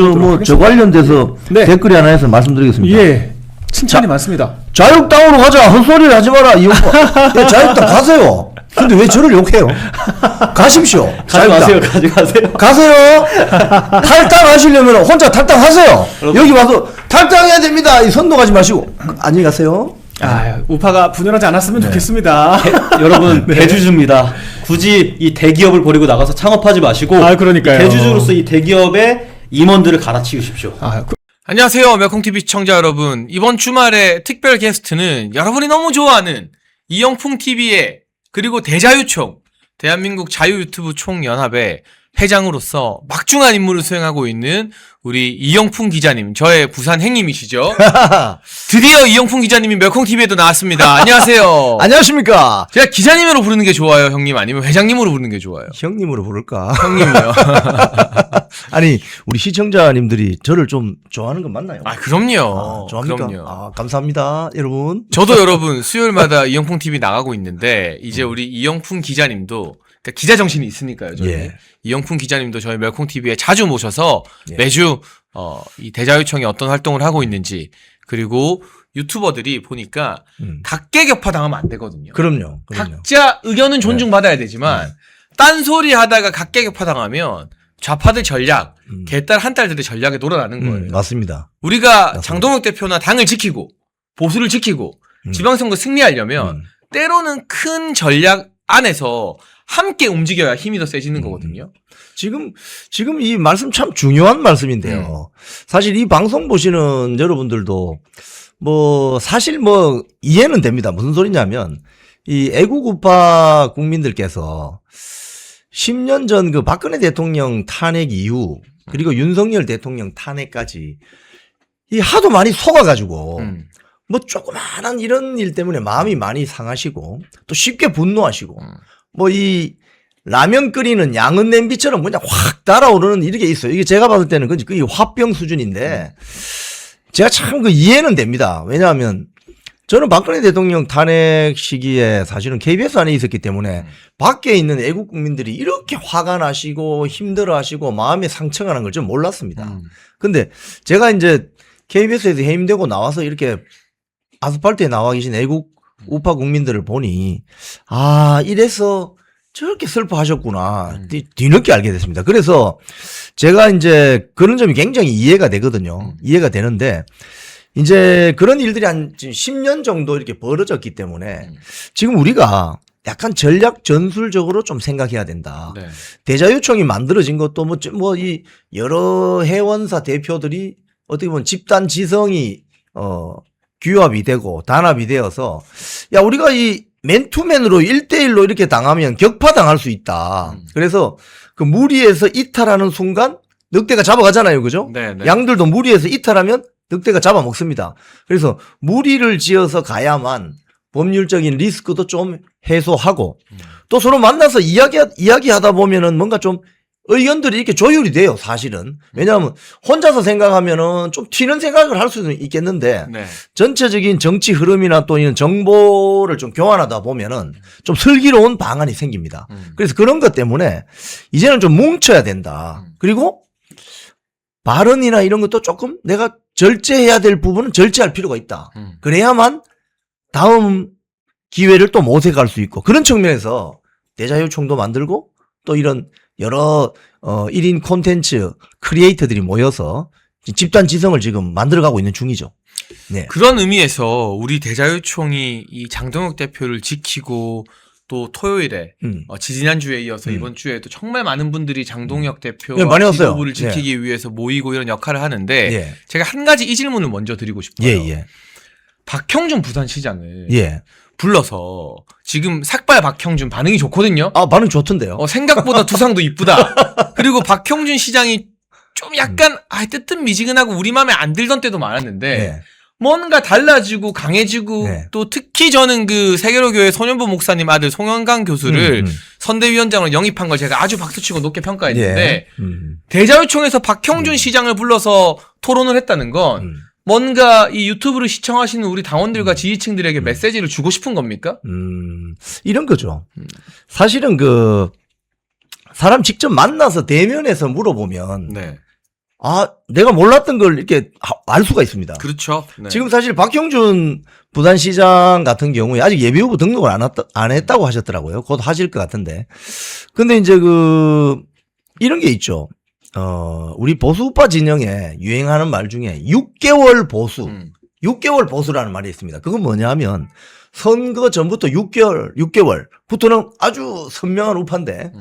저 관련돼서 네. 댓글이 하나 해서 말씀드리겠습니다. 예, 칭찬이 많습니다. 자유당으로 가자. 헛소리를 하지 마라. 이 오빠. 예, 자유당 가세요. 근데 왜 저를 욕해요? 가십시오. 가져가세요, 가져가세요. 가세요. 탈당하시려면 혼자 탈당하세요. 여기 와서 탈당해야 됩니다. 이 선동하지 마시고 안녕히 가세요. 아, 우파가 분열하지 않았으면 네. 좋겠습니다. 여러분 네. 대주주입니다. 굳이 이 대기업을 버리고 나가서 창업하지 마시고 그러니까요. 대주주로서 이 대기업의 임원들을 갈아치우십시오. 안녕하세요, 멸콩TV 시청자 여러분. 이번 주말에 특별 게스트는 여러분이 너무 좋아하는 이영풍TV의 그리고 대자유총, 대한민국 자유유튜브 총연합의 회장으로서 막중한 임무를 수행하고 있는 우리 이영풍 기자님, 저의 부산 행님이시죠. 드디어 이영풍 기자님이 멸콩TV에도 나왔습니다. 안녕하세요. 안녕하십니까. 제가 기자님으로 부르는 게 좋아요, 형님? 아니면 회장님으로 부르는 게 좋아요? 형님으로 부를까? 형님이요. 아니 우리 시청자님들이 저를 좀 좋아하는 건 맞나요? 아, 그럼요. 좋아합니까? 그럼요. 감사합니다 여러분. 저도 여러분 수요일마다 이영풍 TV 나가고 있는데 이제 우리 이영풍 기자님도 그러니까 기자 정신이 있으니까요. 저희 예. 이영풍 기자님도 저희 멸콩 TV에 자주 모셔서 예. 매주 이 대자유청이 어떤 활동을 하고 있는지 그리고 유튜버들이 보니까 각계격파 당하면 안 되거든요. 그럼요. 각자 의견은 존중받아야 되지만 딴소리 하다가 각계격파 당하면 좌파들 전략, 개딸 한딸들의 전략에 놀아나는 거예요. 맞습니다. 우리가 맞습니다. 장동혁 대표나 당을 지키고 보수를 지키고 지방선거 승리하려면 때로는 큰 전략 안에서 함께 움직여야 힘이 더 세지는 거거든요. 지금 이 말씀 참 중요한 말씀인데요. 사실 이 방송 보시는 여러분들도 사실 이해는 됩니다. 무슨 소리냐면 이 애국우파 국민들께서 10년 전 그 박근혜 대통령 탄핵 이후 그리고 윤석열 대통령 탄핵까지 이 하도 많이 속아가지고 조그마한 이런 일 때문에 마음이 많이 상하시고 또 쉽게 분노하시고 이 라면 끓이는 양은 냄비처럼 그냥 확 달아오르는 이런 게 있어요. 이게 제가 봤을 때는 그게 화병 수준인데 제가 참 이해는 됩니다. 왜냐하면 저는 박근혜 대통령 탄핵 시기에 사실은 KBS 안에 있었기 때문에 밖에 있는 애국 국민들이 이렇게 화가 나시고 힘들어하시고 마음에 상처가 난 걸 좀 몰랐습니다. 근데 제가 이제 KBS에서 해임되고 나와서 이렇게 아스팔트에 나와 계신 애국 우파 국민들을 보니 이래서 저렇게 슬퍼하셨구나. 뒤늦게 알게 됐습니다. 그래서 제가 이제 그런 점이 굉장히 이해가 되거든요. 이해가 되는데 이제 그런 일들이 한 10년 정도 이렇게 벌어졌기 때문에 지금 우리가 약간 전략 전술적으로 좀 생각해야 된다. 네. 대자유총이 만들어진 것도 이 여러 회원사 대표들이 어떻게 보면 집단 지성이 규합이 되고 단합이 되어서 우리가 이 맨투맨으로 1대1로 이렇게 당하면 격파당할 수 있다. 그래서 그 무리해서 이탈하는 순간 늑대가 잡아가잖아요. 그죠? 네, 네. 양들도 무리해서 이탈하면 늑대가 잡아먹습니다. 그래서 무리를 지어서 가야만 법률적인 리스크도 좀 해소하고 또 서로 만나서 이야기하다 보면은 뭔가 좀 의견들이 이렇게 조율이 돼요, 사실은. 왜냐하면 혼자서 생각하면은 좀 튀는 생각을 할 수는 있겠는데 네. 전체적인 정치 흐름이나 또 이런 정보를 좀 교환하다 보면은 좀 슬기로운 방안이 생깁니다. 그래서 그런 것 때문에 이제는 좀 뭉쳐야 된다. 그리고 발언이나 이런 것도 조금 내가 절제해야 될 부분은 절제할 필요가 있다. 그래야만 다음 기회를 또 모색할 수 있고 그런 측면에서 대자유총도 만들고 또 이런 여러 1인 콘텐츠 크리에이터들이 모여서 집단 지성을 지금 만들어가고 있는 중이죠. 네. 그런 의미에서 우리 대자유총이 이 장동혁 대표를 지키고 또 토요일에 지지난주에 이어서 이번 주에도 정말 많은 분들이 장동혁 대표와 네, 많이 왔어요. 지도부를 지키기 위해서 모이고 이런 역할을 하는데 예. 제가 한 가지 이 질문을 먼저 드리고 싶어요. 예. 박형준 부산시장을 예. 불러서 지금 삭발 박형준 반응이 좋거든요. 반응 좋던데요. 생각보다 두상도 이쁘다. 그리고 박형준 시장이 좀 약간 뜨뜻미지근하고 우리 마음에 안 들던 때도 많았는데 네. 뭔가 달라지고 강해지고 네. 또 특히 저는 그 세계로교회 손현보 목사님 아들 송영강 교수를 선대위원장으로 영입한 걸 제가 아주 박수치고 높게 평가했는데 예. 대자유총에서 박형준 시장을 불러서 토론을 했다는 건 뭔가 이 유튜브를 시청하시는 우리 당원들과 지지층들에게 메시지를 주고 싶은 겁니까? 이런 거죠. 사실은 사람 직접 만나서 대면해서 물어보면 네. 내가 몰랐던 걸 이렇게 알 수가 있습니다. 그렇죠. 네. 지금 사실 박형준 부산시장 같은 경우에 아직 예비후보 등록을 안 했다고 하셨더라고요. 곧 하실 것 같은데. 근데 이제 이런 게 있죠. 우리 보수우파 진영에 유행하는 말 중에 6개월 보수, 6개월 보수라는 말이 있습니다. 그건 뭐냐 하면 선거 전부터 6개월부터는 아주 선명한 우파인데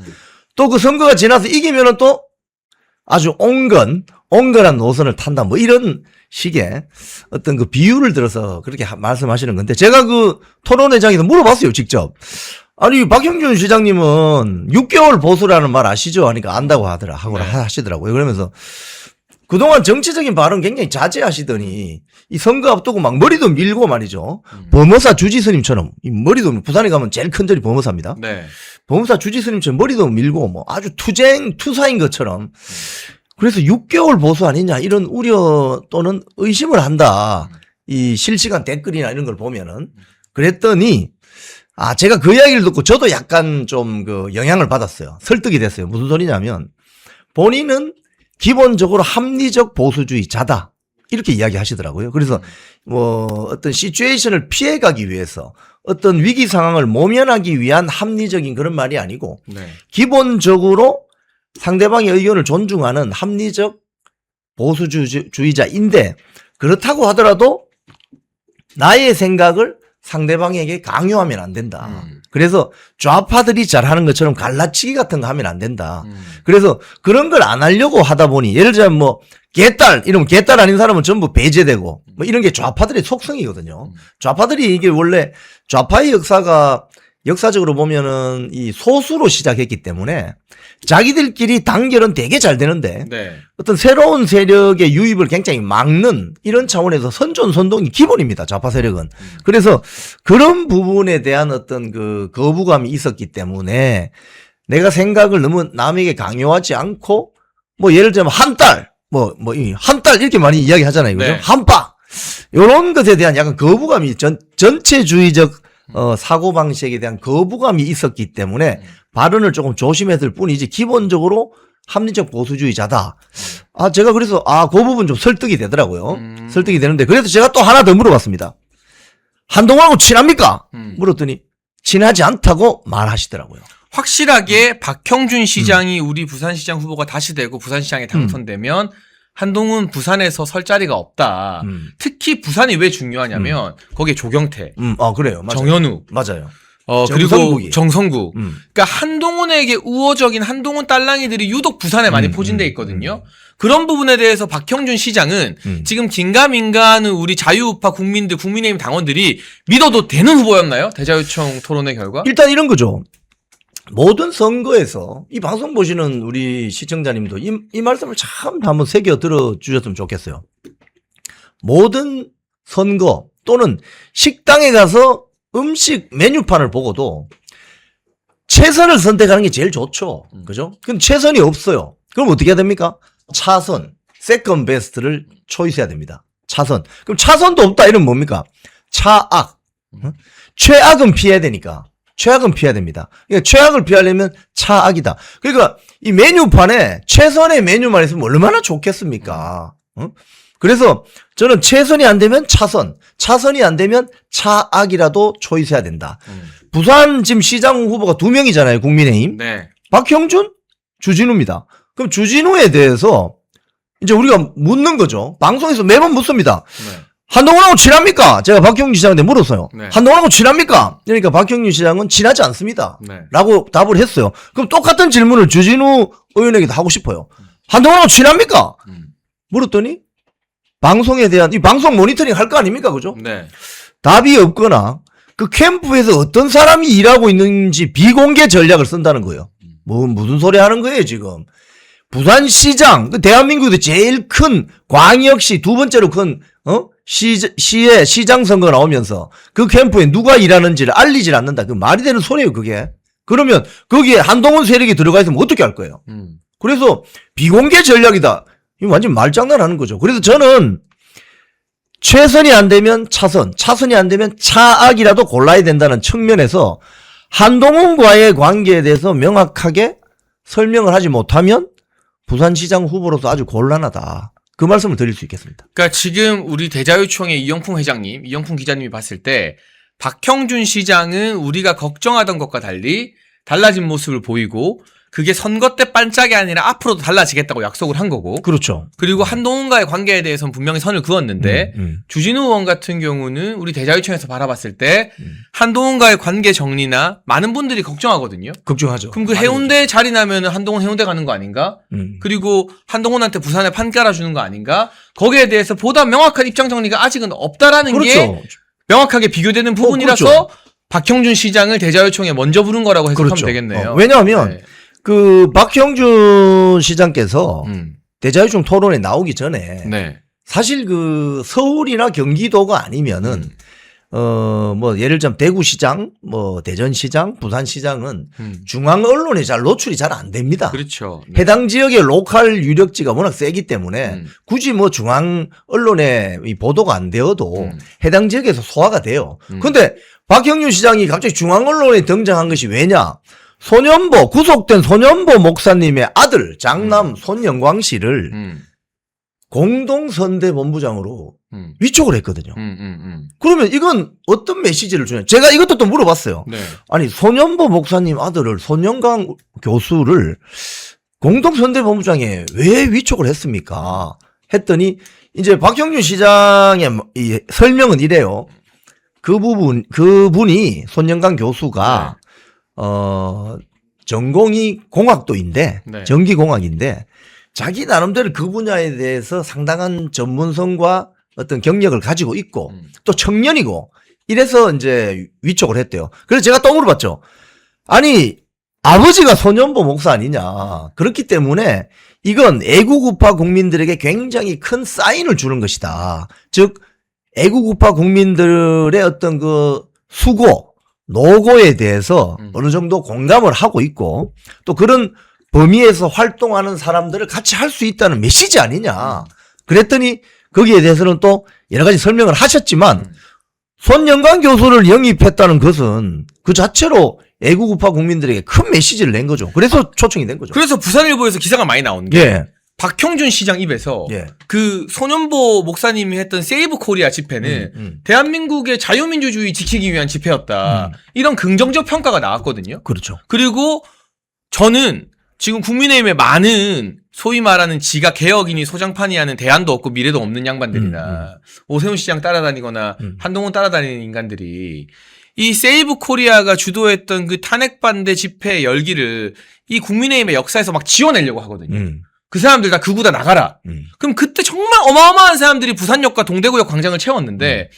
또 그 선거가 지나서 이기면은 또 아주 온건한 노선을 탄다. 뭐 이런 식의 어떤 비유를 들어서 그렇게 말씀하시는 건데 제가 토론회장에서 물어봤어요, 직접. 아니, 박형준 시장님은 6개월 보수라는 말 아시죠? 하니까 안다고 하시더라고요. 그러면서 그동안 정치적인 발언 굉장히 자제하시더니 이 선거 앞두고 막 머리도 밀고 말이죠. 범어사 주지스님처럼 이 머리도 부산에 가면 제일 큰 절이 범어사입니다. 네. 범어사 주지스님처럼 머리도 밀고 뭐 아주 투사인 것처럼 그래서 6개월 보수 아니냐 이런 우려 또는 의심을 한다. 이 실시간 댓글이나 이런 걸 보면은 그랬더니 제가 그 이야기를 듣고 저도 약간 좀 영향을 받았어요. 설득이 됐어요. 무슨 소리냐면 본인은 기본적으로 합리적 보수주의자다. 이렇게 이야기하시더라고요. 그래서 어떤 시츄에이션을 피해가기 위해서 어떤 위기 상황을 모면하기 위한 합리적인 그런 말이 아니고 네. 기본적으로 상대방의 의견을 존중하는 합리적 보수주의자인데 그렇다고 하더라도 나의 생각을 상대방에게 강요하면 안 된다. 그래서 좌파들이 잘하는 것처럼 갈라치기 같은 거 하면 안 된다. 그래서 그런 걸 안 하려고 하다 보니 예를 들자면 개딸 이러면 개딸 아닌 사람은 전부 배제되고 뭐 이런 게 좌파들의 속성이거든요. 좌파들이 이게 원래 좌파의 역사가 역사적으로 보면은 이 소수로 시작했기 때문에 자기들끼리 단결은 되게 잘 되는데 네. 어떤 새로운 세력의 유입을 굉장히 막는 이런 차원에서 선전선동이 기본입니다. 좌파 세력은. 그래서 그런 부분에 대한 어떤 거부감이 있었기 때문에 내가 생각을 너무 남에게 강요하지 않고 예를 들면 한 달 이렇게 많이 이야기 하잖아요. 그죠? 네. 한바 이런 것에 대한 약간 거부감이 전체주의적 사고방식에 대한 거부감이 있었기 때문에 발언을 조금 조심했을 뿐이지 기본적으로 합리적 보수주의자다. 제가 그래서 그 부분 좀 설득이 되더라고요. 설득이 되는데 그래서 제가 또 하나 더 물어봤습니다. 한동훈하고 친합니까? 물었더니 친하지 않다고 말하시더라고요. 확실하게 박형준 시장이 우리 부산시장 후보가 다시 되고 부산시장에 당선되면 한동훈 부산에서 설 자리가 없다. 특히 부산이 왜 중요하냐면 거기에 조경태, 그래요. 맞아요. 정현욱, 맞아요. 그리고 정성국이. 정성국. 그러니까 한동훈에게 우호적인 한동훈 딸랑이들이 유독 부산에 많이 포진돼 있거든요. 그런 부분에 대해서 박형준 시장은 지금 긴가민가하는 우리 자유우파 국민들, 국민의힘 당원들이 믿어도 되는 후보였나요? 대자유청 토론회 결과? 일단 이런 거죠. 모든 선거에서 이 방송 보시는 우리 시청자님도 이 말씀을 참 한번 새겨 들어주셨으면 좋겠어요. 모든 선거 또는 식당에 가서 음식 메뉴판을 보고도 최선을 선택하는 게 제일 좋죠. 그죠? 근데 최선이 없어요. 그럼 어떻게 해야 됩니까? 차선, 세컨 베스트를 초이스해야 됩니다. 차선. 그럼 차선도 없다 이러면 뭡니까? 차악. 최악은 피해야 되니까. 최악은 피해야 됩니다. 그러니까 최악을 피하려면 차악이다. 그러니까 이 메뉴판에 최선의 메뉴만 있으면 얼마나 좋겠습니까? 그래서 저는 최선이 안 되면 차선, 차선이 안 되면 차악이라도 초이스해야 된다. 부산 지금 시장 후보가 2명이잖아요. 국민의힘. 네. 박형준, 주진우입니다. 그럼 주진우에 대해서 이제 우리가 묻는 거죠. 방송에서 매번 묻습니다. 네. 한동훈하고 친합니까? 제가 박형준 시장한테 물었어요. 네. 한동훈하고 친합니까? 그러니까 박형준 시장은 친하지 않습니다. 네. 라고 답을 했어요. 그럼 똑같은 질문을 주진우 의원에게도 하고 싶어요. 한동훈하고 친합니까? 물었더니 방송에 대한 이 방송 모니터링 할 거 아닙니까? 그죠? 네. 답이 없거나 그 캠프에서 어떤 사람이 일하고 있는지 비공개 전략을 쓴다는 거예요. 무슨 소리 하는 거예요, 지금. 부산시장, 대한민국에서 제일 큰 광역시 두 번째로 큰, 시의 시장 선거 나오면서 그 캠프에 누가 일하는지를 알리질 않는다. 그 말이 되는 소리예요, 그게. 그러면 거기에 한동훈 세력이 들어가 있으면 어떻게 할 거예요? 그래서 비공개 전략이다. 이거 완전 말장난 하는 거죠. 그래서 저는 최선이 안 되면 차선, 차선이 안 되면 차악이라도 골라야 된다는 측면에서 한동훈과의 관계에 대해서 명확하게 설명을 하지 못하면 부산시장 후보로서 아주 곤란하다. 그 말씀을 드릴 수 있겠습니다. 그러니까 지금 우리 대자유총의 이영풍 회장님, 이영풍 기자님이 봤을 때 박형준 시장은 우리가 걱정하던 것과 달리 달라진 모습을 보이고 그게 선거 때 반짝이 아니라 앞으로도 달라지겠다고 약속을 한 거고. 그렇죠. 그리고 한동훈과의 관계에 대해서는 분명히 선을 그었는데 주진우 의원 같은 경우는 우리 대자유총에서 바라봤을 때 한동훈과의 관계 정리나 많은 분들이 걱정하거든요. 걱정하죠. 그럼 그 해운대 자리 나면 한동훈 해운대 가는 거 아닌가? 그리고 한동훈한테 부산에 판 깔아주는 거 아닌가? 거기에 대해서 보다 명확한 입장 정리가 아직은 없다라는 그렇죠. 게 명확하게 비교되는 부분이라서 그렇죠. 박형준 시장을 대자유총에 먼저 부른 거라고 해석하면 그렇죠. 되겠네요. 왜냐하면 네. 그 박형준 시장께서 음. 대자유총 토론에 나오기 전에 네. 사실 그 서울이나 경기도가 아니면은 뭐 예를 들면 대구시장, 뭐 대전시장, 부산시장은 중앙 언론에 잘 노출이 잘 안 됩니다. 그렇죠. 네. 해당 지역의 로컬 유력지가 워낙 세기 때문에 굳이 뭐 중앙 언론에 이 보도가 안 되어도 해당 지역에서 소화가 돼요. 그런데 박형준 시장이 갑자기 중앙 언론에 등장한 것이 왜냐? 구속된 손연보 목사님의 아들 장남 손영광 씨를 공동선대본부장으로 위촉을 했거든요. 그러면 이건 어떤 메시지를 주냐? 제가 이것도 또 물어봤어요. 네. 아니 손연보 목사님 아들을 손영광 교수를 공동선대본부장에 왜 위촉을 했습니까? 했더니 이제 박형준 시장의 이 설명은 이래요. 그분이 손영광 교수가 전공이 공학도인데 네. 전기공학인데 자기 나름대로 그 분야에 대해서 상당한 전문성과 어떤 경력을 가지고 있고 또 청년이고 이래서 이제 위촉을 했대요. 그래서 제가 또 물어봤죠. 아니 아버지가 손연보 목사 아니냐. 그렇기 때문에 이건 애국우파 국민들에게 굉장히 큰 사인을 주는 것이다. 즉 애국우파 국민들의 어떤 그 수고 노고에 대해서 어느 정도 공감을 하고 있고 또 그런 범위에서 활동하는 사람들을 같이 할 수 있다는 메시지 아니냐. 그랬더니 거기에 대해서는 또 여러 가지 설명을 하셨지만 손영광 교수를 영입했다는 것은 그 자체로 애국우파 국민들에게 큰 메시지를 낸 거죠. 그래서 초청이 된 거죠. 그래서 부산일보에서 기사가 많이 나온 게 예. 박형준 시장 입에서 예. 그 손연보 목사님이 했던 세이브 코리아 집회는 대한민국의 자유민주주의 지키기 위한 집회였다. 이런 긍정적 평가가 나왔거든요. 그렇죠. 그리고 저는 지금 국민의힘에 많은 소위 말하는 지가 개혁이니 소장판이 하는 대안도 없고 미래도 없는 양반들이나 오세훈 시장 따라다니거나 한동훈 따라다니는 인간들이 이 세이브 코리아가 주도했던 그 탄핵 반대 집회 열기를 이 국민의힘의 역사에서 막 지워내려고 하거든요. 그 사람들 다 극우 다 나가라. 그럼 그때 정말 어마어마한 사람들이 부산역과 동대구역 광장을 채웠는데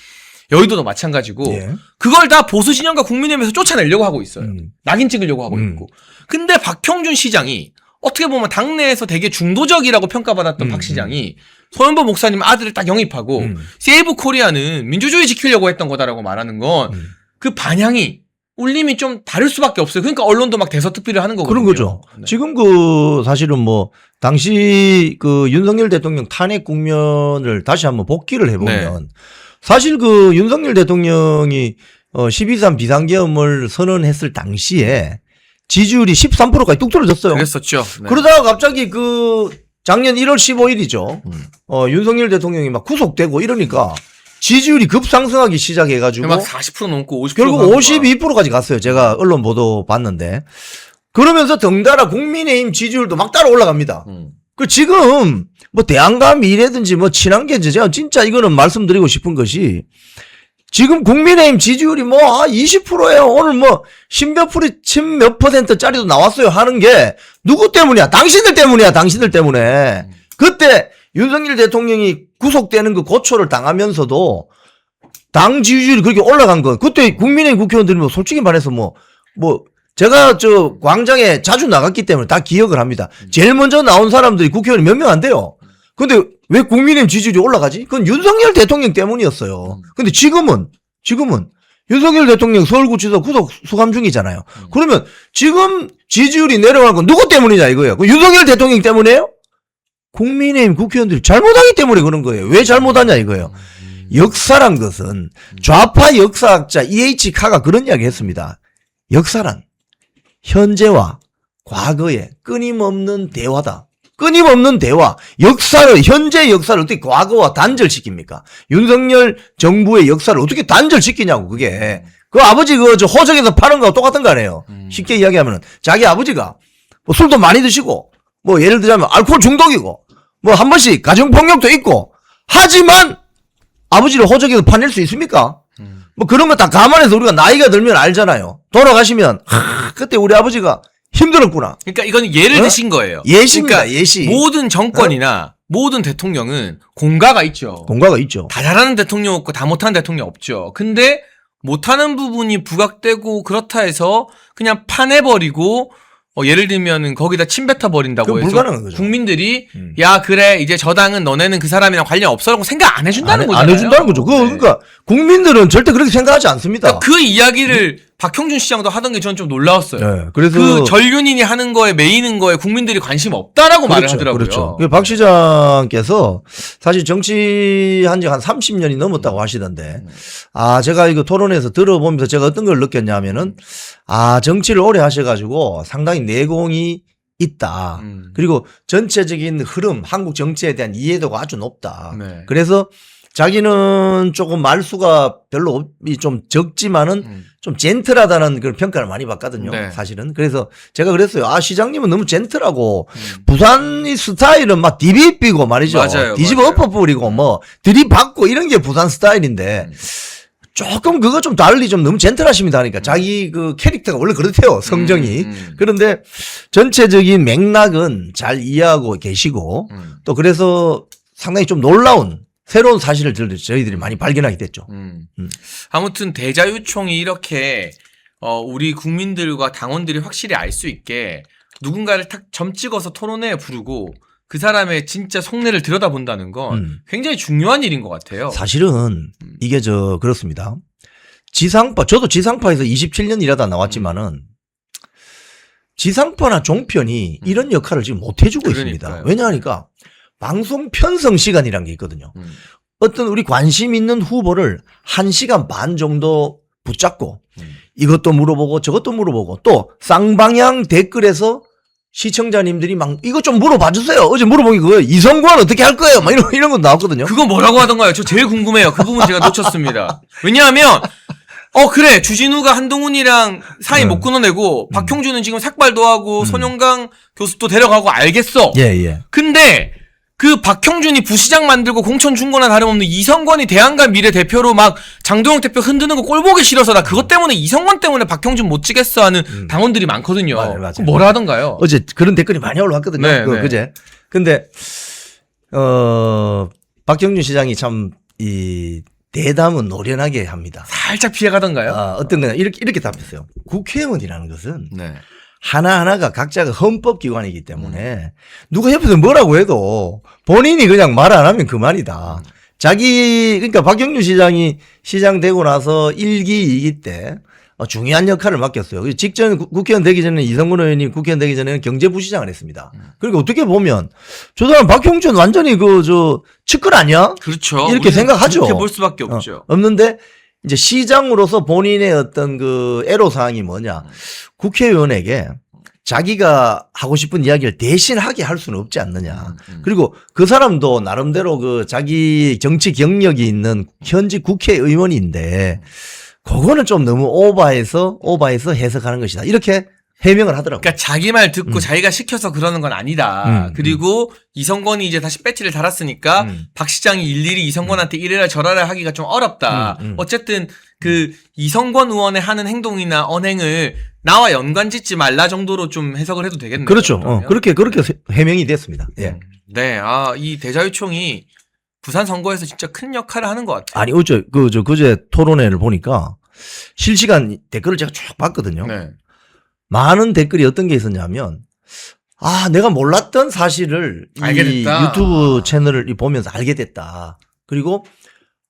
여의도도 마찬가지고 예. 그걸 다 보수 진영과 국민의힘에서 쫓아내려고 하고 있어요. 낙인 찍으려고 하고 있고. 근데 박형준 시장이 어떻게 보면 당내에서 되게 중도적이라고 평가받았던 박 시장이 손연보 목사님 아들을 딱 영입하고 세이브 코리아는 민주주의 지키려고 했던 거다라고 말하는 건 그 반향이 울림이 좀 다를 수밖에 없어요. 그러니까 언론도 막 대서특필을 하는 거거든요. 그런 거죠. 네. 지금 그 사실은 뭐 당시 그 윤석열 대통령 탄핵 국면을 다시 한번 복기를 해보면 네. 사실 그 윤석열 대통령이 12.3 비상계엄을 선언했을 당시에 지지율이 13%까지 뚝 떨어졌어요. 그랬었죠. 네. 그러다가 갑자기 그 작년 1월 15일이죠. 윤석열 대통령이 막 구속되고 이러니까 지지율이 급상승하기 시작해가지고 막 40% 넘고 50% 결국 가고 52%까지 갔어요. 제가 언론 보도 봤는데. 그러면서 덩달아 국민의힘 지지율도 막 따라 올라갑니다. 그 지금 뭐 대안과 미래든지 뭐 친한계 제가 진짜 이거는 말씀드리고 싶은 것이 지금 국민의힘 지지율이 뭐 20%예요. 오늘 뭐 10몇 %짜리도 나왔어요 하는 게 누구 때문이야? 당신들 때문이야. 당신들 때문에. 그때 윤석열 대통령이 구속되는 그 고초를 당하면서도 당 지지율이 그렇게 올라간 거. 그때 국민의힘 국회의원들이 뭐 솔직히 말해서 뭐 제가 저 광장에 자주 나갔기 때문에 다 기억을 합니다. 제일 먼저 나온 사람들이 국회의원이 몇 명 안 돼요. 근데 왜 국민의힘 지지율이 올라가지? 그건 윤석열 대통령 때문이었어요. 근데 지금은 윤석열 대통령 서울구치소 구속 수감 중이잖아요. 그러면 지금 지지율이 내려간 건 누구 때문이냐 이거예요. 그 윤석열 대통령 때문이에요? 국민의힘 국회의원들이 잘못하기 때문에 그런 거예요. 왜 잘못하냐 이거예요. 역사란 것은 좌파 역사학자 E.H. 카가 그런 이야기 했습니다. 역사란 현재와 과거의 끊임없는 대화다. 끊임없는 대화. 현재 역사를 어떻게 과거와 단절시킵니까? 윤석열 정부의 역사를 어떻게 단절시키냐고, 그게. 그 아버지 호적에서 파는 거하고 똑같은 거 아니에요. 쉽게 이야기하면은 자기 아버지가 뭐 술도 많이 드시고 뭐 예를 들자면 알코올 중독이고 뭐 한 번씩 가정폭력도 있고 하지만 아버지를 호적에서 파낼 수 있습니까? 뭐 그런 거 다 감안해서 우리가 나이가 들면 알잖아요. 돌아가시면 그때 우리 아버지가 힘들었구나. 그러니까 이건 예를 드신 거예요. 예시입니다. 그러니까 예시. 모든 정권이나 모든 대통령은 공가가 있죠. 공과가 있죠. 다 잘하는 대통령 없고 다 못하는 대통령 없죠. 근데 못하는 부분이 부각되고 그렇다 해서 그냥 파내버리고 예를 들면은 거기다 침뱉어 버린다고 그건 해서 불가능한 거죠. 국민들이 야 그래 이제 저 당은 너네는 그 사람이랑 관련 없어라고 생각 안 해준다는 거잖아요. 안 해준다는 거죠. 그러니까 국민들은 절대 그렇게 생각하지 않습니다. 그러니까 그 이야기를 박형준 시장도 하던 게 저는 좀 놀라웠어요. 네, 그래서 그 전륜인이 하는 거에 메이는 거에 국민들이 관심 없다라고 말을 하더라고요. 그렇죠. 박 시장께서 사실 정치한 지 한 30년이 넘었다고 하시던데, 제가 이거 토론에서 들어보면서 제가 어떤 걸 느꼈냐면은, 정치를 오래 하셔가지고 상당히 내공이 있다. 그리고 전체적인 흐름, 한국 정치에 대한 이해도가 아주 높다. 네. 그래서 자기는 조금 말수가 별로 좀 적지만은 좀 젠틀하다는 그런 평가를 많이 받거든요. 네. 사실은. 그래서 제가 그랬어요. 시장님은 너무 젠틀하고 부산이 스타일은 막 디비비고 말이죠. 맞아요, 뒤집어 맞아요. 엎어버리고 뭐 들이받고 이런 게 부산 스타일인데 조금 그거 좀 달리 좀 너무 젠틀하십니다 하니까 자기 그 캐릭터가 원래 그렇대요. 성정이. 그런데 전체적인 맥락은 잘 이해하고 계시고 또 그래서 상당히 좀 놀라운 새로운 사실을 저희들이 많이 발견하게 됐죠. 아무튼 대자유총이 이렇게 우리 국민들과 당원들이 확실히 알 수 있게 누군가를 탁 점 찍어서 토론회에 부르고 그 사람의 진짜 속내를 들여다본다는 건 굉장히 중요한 일인 것 같아요. 사실은 이게 그렇습니다. 저도 지상파에서 27년 일하다 나왔지만은 지상파나 종편이 이런 역할을 지금 못 해주고 있습니다. 그러니까요. 왜냐하니까 방송 편성 시간이라는 게 있거든요. 어떤 우리 관심 있는 후보를 1시간 반 정도 붙잡고 이것도 물어보고 저것도 물어보고 또 쌍방향 댓글에서 시청자님들이 막 이것 좀 물어봐 주세요. 어제 물어본 게 그거예요. 이성관 어떻게 할 거예요? 막 이런 거 나왔거든요. 그거 뭐라고 하던가요? 저 제일 궁금해요. 그 부분 제가 놓쳤습니다. 왜냐하면 그래 주진우가 한동훈이랑 사이 못 끊어내고 박형준은 지금 삭발도 하고 손영강 교수도 데려가고 알겠어. 예. 근데 그 박형준이 부시장 만들고 공천 준 거나 다름없는 이성건이 대한가 미래 대표로 막 장동영 대표 흔드는 거 꼴 보기 싫어서 나 그것 때문에 이성건 때문에 박형준 못 찍겠어 하는 당원들이 많거든요. 맞아요. 그럼 뭐라 하던가요? 어제 그런 댓글이 많이 올라왔거든요. 네. 그제. 근데 박형준 시장이 참 대담은 노련하게 합니다. 살짝 피해가던가요? 어떤 거냐 이렇게 답했어요. 국회의원이라는 것은 네. 하나하나가 각자가 헌법기관이기 때문에 누가 옆에서 뭐라고 해도 본인이 그냥 말 안 하면 그만이다. 그러니까 박형준 시장이 시장 되고 나서 1기, 2기 때 중요한 역할을 맡겼어요. 직전 국회의원 되기 전에 이성근 의원이 국회의원 되기 전에는 경제부시장을 했습니다. 그러니까 어떻게 보면 저 사람 박형준 완전히 측근 아니야? 그렇죠. 이렇게 생각하죠. 그렇게 볼 수밖에 없죠. 없는데 이제 시장으로서 본인의 어떤 애로사항이 뭐냐. 국회의원에게 자기가 하고 싶은 이야기를 대신하게 할 수는 없지 않느냐. 그리고 그 사람도 나름대로 자기 정치 경력이 있는 현직 국회의원인데 그거는 좀 너무 오버해서 해석하는 것이다. 이렇게 해명을 하더라고요. 그러니까 자기 말 듣고 자기가 시켜서 그러는 건 아니다. 그리고 이성건이 이제 다시 배지를 달았으니까 박 시장이 일일이 이성건한테 이래라 저래라 하기가 좀 어렵다. 어쨌든 그 이성건 의원의 하는 행동이나 언행을 나와 연관짓지 말라 정도로 좀 해석을 해도 되겠네요. 그렇죠. 그러면. 그렇게 해명이 됐습니다. 예. 네, 이 대자유총이 부산 선거에서 진짜 큰 역할을 하는 것 같아요. 아니 어제 그제 토론회를 보니까 실시간 댓글을 제가 쭉 봤거든요. 네. 많은 댓글이 어떤 게 있었냐면 내가 몰랐던 사실을 알게 이 됐다. 유튜브 채널을 보면서 알게 됐다. 그리고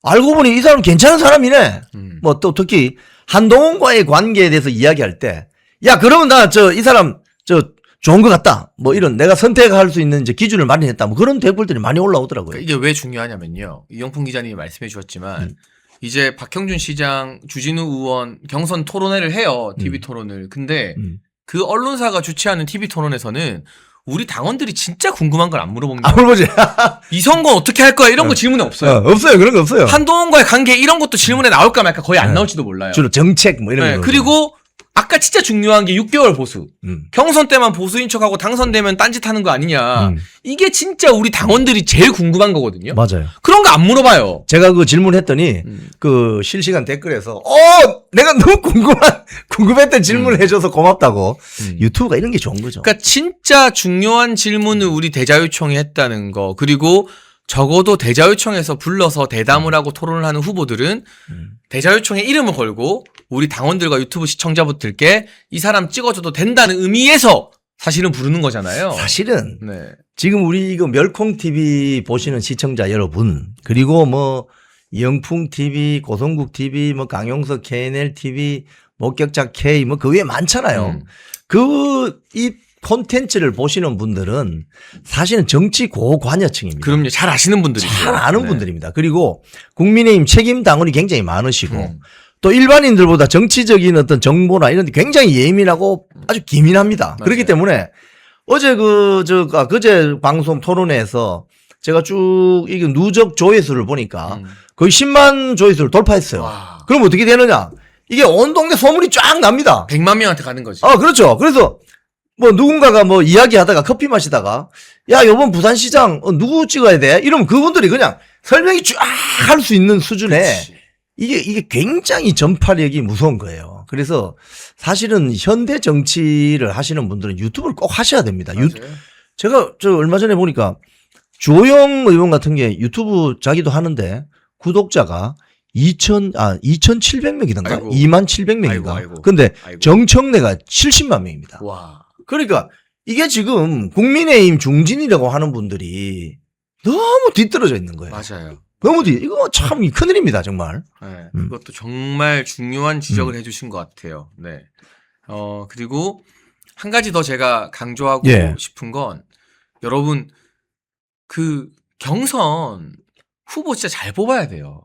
알고 보니 이 사람 괜찮은 사람이네. 뭐 또 특히 한동훈과의 관계에 대해서 이야기할 때 그러면 나 이 사람 좋은 것 같다. 뭐 이런 내가 선택할 수 있는 이제 기준을 마련했다. 뭐 그런 댓글들이 많이 올라오더라고요. 이게 왜 중요하냐면요. 이영풍 기자님이 말씀해 주셨지만 이제 박형준 시장, 주진우 의원 경선 토론회를 해요. TV 토론을. 근데 그 언론사가 주최하는 TV 토론에서는 우리 당원들이 진짜 궁금한 걸 안 물어보는 거예요. 물어보지. 이 선거 어떻게 할 거야? 이런 거 질문에 없어요. 없어요. 그런 거 없어요. 한동훈과의 관계 이런 것도 질문에 나올까 말까 거의 안 나올지도 몰라요. 주로 정책 뭐 이런 네, 거. 그리고 아까 진짜 중요한 게 6개월 보수. 경선 때만 보수인 척하고 당선되면 딴짓하는 거 아니냐. 이게 진짜 우리 당원들이 제일 궁금한 거거든요. 맞아요. 그런 거 안 물어봐요. 제가 그 질문했더니 그 실시간 댓글에서 내가 너무 궁금했던 질문을 해줘서 고맙다고. 유튜브가 이런 게 좋은 거죠. 그러니까 진짜 중요한 질문을 우리 대자유총이 했다는 거. 그리고 적어도 대자유총에서 불러서 대담을 하고 토론을 하는 후보들은 대자유총에 이름을 걸고 우리 당원들과 유튜브 시청자분들께 이 사람 찍어줘도 된다는 의미에서 사실은 부르는 거잖아요. 사실은 네. 지금 우리 이거 멸콩 TV 보시는 시청자 여러분, 그리고 뭐 이영풍 TV, 고성국 TV, 뭐 강용석 KNL TV, 목격자 K, 뭐 그 외에 많잖아요. 이 콘텐츠를 보시는 분들은 사실은 정치 고관여층입니다. 그럼요. 잘 아시는 분들이죠. 잘 아는 네. 분들입니다. 그리고 국민의힘 책임 당원이 굉장히 많으시고 또 일반인들보다 정치적인 어떤 정보나 이런 데 굉장히 예민하고 아주 기민합니다. 맞아요. 그렇기 때문에 어제 그제 방송 토론회에서 제가 쭉 이게 누적 조회수를 보니까 거의 10만 조회수를 돌파했어요. 와. 그럼 어떻게 되느냐? 이게 온 동네 소문이 쫙 납니다. 100만 명한테 가는 거지. 그렇죠. 그래서 뭐 누군가가 뭐 이야기하다가 커피 마시다가 야, 요번 부산시장 누구 찍어야 돼? 이러면 그분들이 그냥 설명이 쫙 할 수 있는 수준에 그치. 이게 굉장히 전파력이 무서운 거예요. 그래서 사실은 현대 정치를 하시는 분들은 유튜브를 꼭 하셔야 됩니다. 맞아요. 제가 얼마 전에 보니까 주호영 의원 같은 게 유튜브 자기도 하는데 구독자가 2,700명이던가? 아이고. 27,000명인가? 아이고. 근데 아이고. 정청래가 70만 명입니다. 와. 그러니까 이게 지금 국민의힘 중진이라고 하는 분들이 너무 뒤떨어져 있는 거예요. 맞아요. 너무 이거 참 큰일입니다, 정말. 네, 그것도 정말 중요한 지적을 해주신 것 같아요. 네. 그리고 한 가지 더 제가 강조하고 예. 싶은 건 여러분 그 경선 후보 진짜 잘 뽑아야 돼요.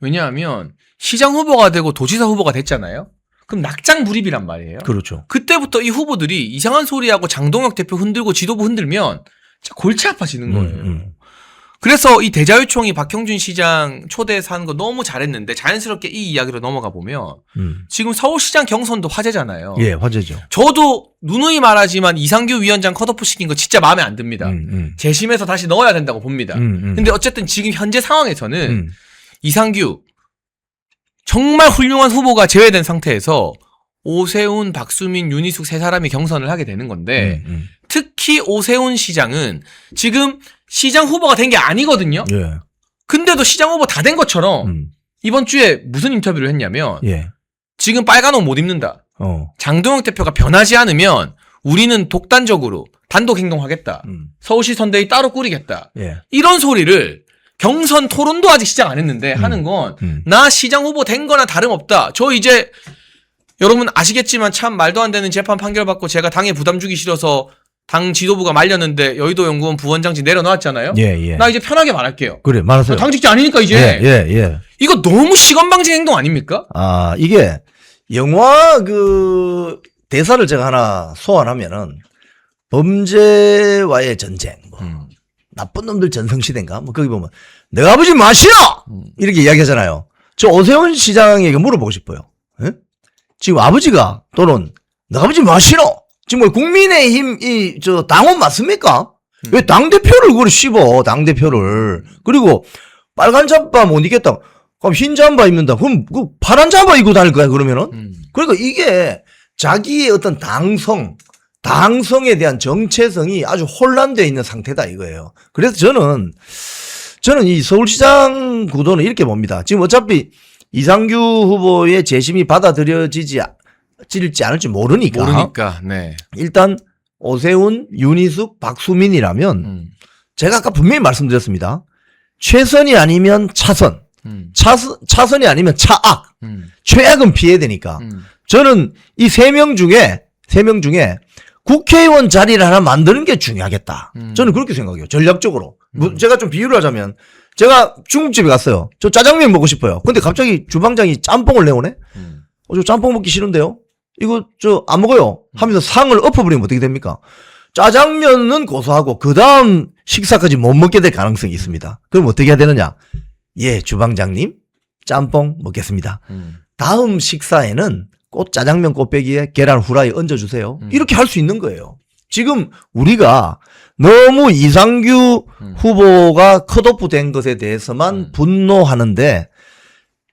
왜냐하면 시장 후보가 되고 도지사 후보가 됐잖아요. 그럼 낙장불입이란 말이에요. 그렇죠. 그때부터 이 후보들이 이상한 소리하고 장동혁 대표 흔들고 지도부 흔들면 진짜 골치 아파지는 거예요. 그래서 이 대자유총이 박형준 시장 초대해서 하는 거 너무 잘했는데 자연스럽게 이 이야기로 넘어가 보면 지금 서울시장 경선도 화제잖아요. 예, 화제죠. 저도 누누이 말하지만 이상규 위원장 컷오프 시킨 거 진짜 마음에 안 듭니다. 재심해서 다시 넣어야 된다고 봅니다. 근데 어쨌든 지금 현재 상황에서는 이상규 정말 훌륭한 후보가 제외된 상태에서 오세훈, 박수민, 윤희숙 세 사람이 경선을 하게 되는 건데 특히 오세훈 시장은 지금 시장 후보가 된 게 아니거든요. 예. 근데도 시장 후보 다 된 것처럼 이번 주에 무슨 인터뷰를 했냐면 예. 지금 빨간 옷 못 입는다. 장동혁 대표가 변하지 않으면 우리는 독단적으로 단독 행동하겠다. 서울시 선대위 따로 꾸리겠다. 예. 이런 소리를 경선 토론도 아직 시작 안 했는데 하는 건 나 시장 후보 된 거나 다름없다. 저 이제 여러분 아시겠지만 참 말도 안 되는 재판 판결 받고 제가 당에 부담 주기 싫어서 당 지도부가 말렸는데 여의도 연구원 부원장직 내려놓았잖아요. 예. 나 이제 편하게 말할게요. 그래, 말하세요. 당직자 아니니까 이제. 예. 이거 너무 시건방진 행동 아닙니까? 이게 영화 그 대사를 제가 하나 소환하면은 범죄와의 전쟁, 뭐 나쁜 놈들 전성시대인가? 뭐 거기 보면 내 아버지 마시노! 이렇게 이야기하잖아요. 저 오세훈 시장에게 물어보고 싶어요. 예? 지금 아버지가 또는 내 아버지 마시노! 지금 뭐 국민의힘 저 당원 맞습니까? 왜 당대표를 그걸 씹어, 당대표를. 그리고 빨간 잠바 못 입겠다. 그럼 흰 잠바 입는다. 그럼 그 파란 잠바 입고 다닐 거야, 그러면은? 그러니까 이게 자기의 어떤 당성에 대한 정체성이 아주 혼란되어 있는 상태다 이거예요. 그래서 저는 이 서울시장 구도는 이렇게 봅니다. 지금 어차피 이상규 후보의 재심이 받아들여지지 않을지 모르니까. 네. 일단 오세훈, 윤희숙, 박수민이라면 제가 아까 분명히 말씀드렸습니다. 최선이 아니면 차선, 차선이 아니면 차악, 최악은 피해야 되니까. 저는 이 세 명 중에 국회의원 자리를 하나 만드는 게 중요하겠다. 저는 그렇게 생각해요. 전략적으로. 제가 좀 비유를 하자면 제가 중국집에 갔어요. 저 짜장면 먹고 싶어요. 근데 갑자기 주방장이 짬뽕을 내오네? 저 짬뽕 먹기 싫은데요? 이거 저 안 먹어요. 하면서 상을 엎어버리면 어떻게 됩니까? 짜장면은 고소하고 그 다음 식사까지 못 먹게 될 가능성이 있습니다. 그럼 어떻게 해야 되느냐? 예, 주방장님 짬뽕 먹겠습니다. 다음 식사에는 꼭 짜장면 꽃배기에 계란 후라이 얹어주세요. 이렇게 할 수 있는 거예요. 지금 우리가 너무 이상규 후보가 컷오프 된 것에 대해서만 분노하는데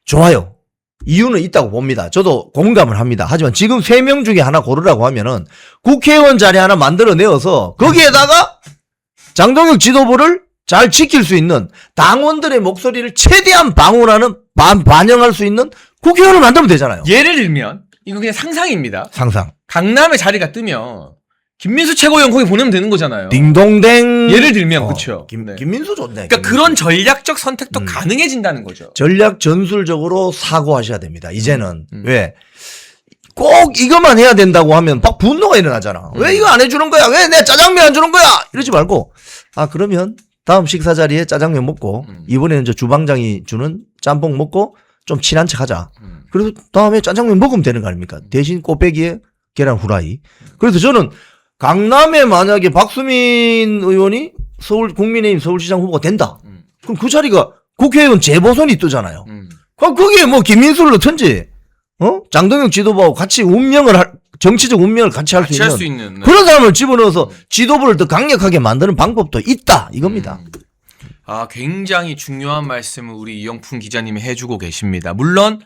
좋아요. 이유는 있다고 봅니다. 저도 공감을 합니다. 하지만 지금 3명 중에 하나 고르라고 하면은 국회의원 자리 하나 만들어내어서 거기에다가 장동혁 지도부를 잘 지킬 수 있는 당원들의 목소리를 최대한 방어하는 반영할 수 있는 국회의원을 만들면 되잖아요. 예를 들면 이건 그냥 상상입니다. 상상. 강남에 자리가 뜨면 김민수 최고위원 거기 보내면 되는 거잖아요. 딩동댕. 예를 들면 그렇죠. 네. 김민수 좋네. 그러니까 그런 전략적 선택도 가능해진다는 거죠. 전략 전술적으로 사고하셔야 됩니다. 이제는. 왜? 꼭 이것만 해야 된다고 하면 막 분노가 일어나잖아. 왜 이거 안 해주는 거야? 왜 내 짜장면 안 주는 거야? 이러지 말고 그러면 다음 식사 자리에 짜장면 먹고 이번에는 저 주방장이 주는 짬뽕 먹고 좀 친한 척 하자. 그래서 다음에 짜장면 먹으면 되는 거 아닙니까? 대신 꽃배기에 계란 후라이. 그래서 저는 강남에 만약에 박수민 의원이 국민의힘 서울시장 후보가 된다. 그럼 그 자리가 국회의원 재보선이 뜨잖아요. 그럼 거기에 뭐 김민수를 넣든지, 장동혁 지도부하고 같이 정치적 운명을 같이 할 수 있는 네. 그런 사람을 집어넣어서 지도부를 더 강력하게 만드는 방법도 있다. 이겁니다. 굉장히 중요한 말씀을 우리 이영풍 기자님이 해주고 계십니다. 물론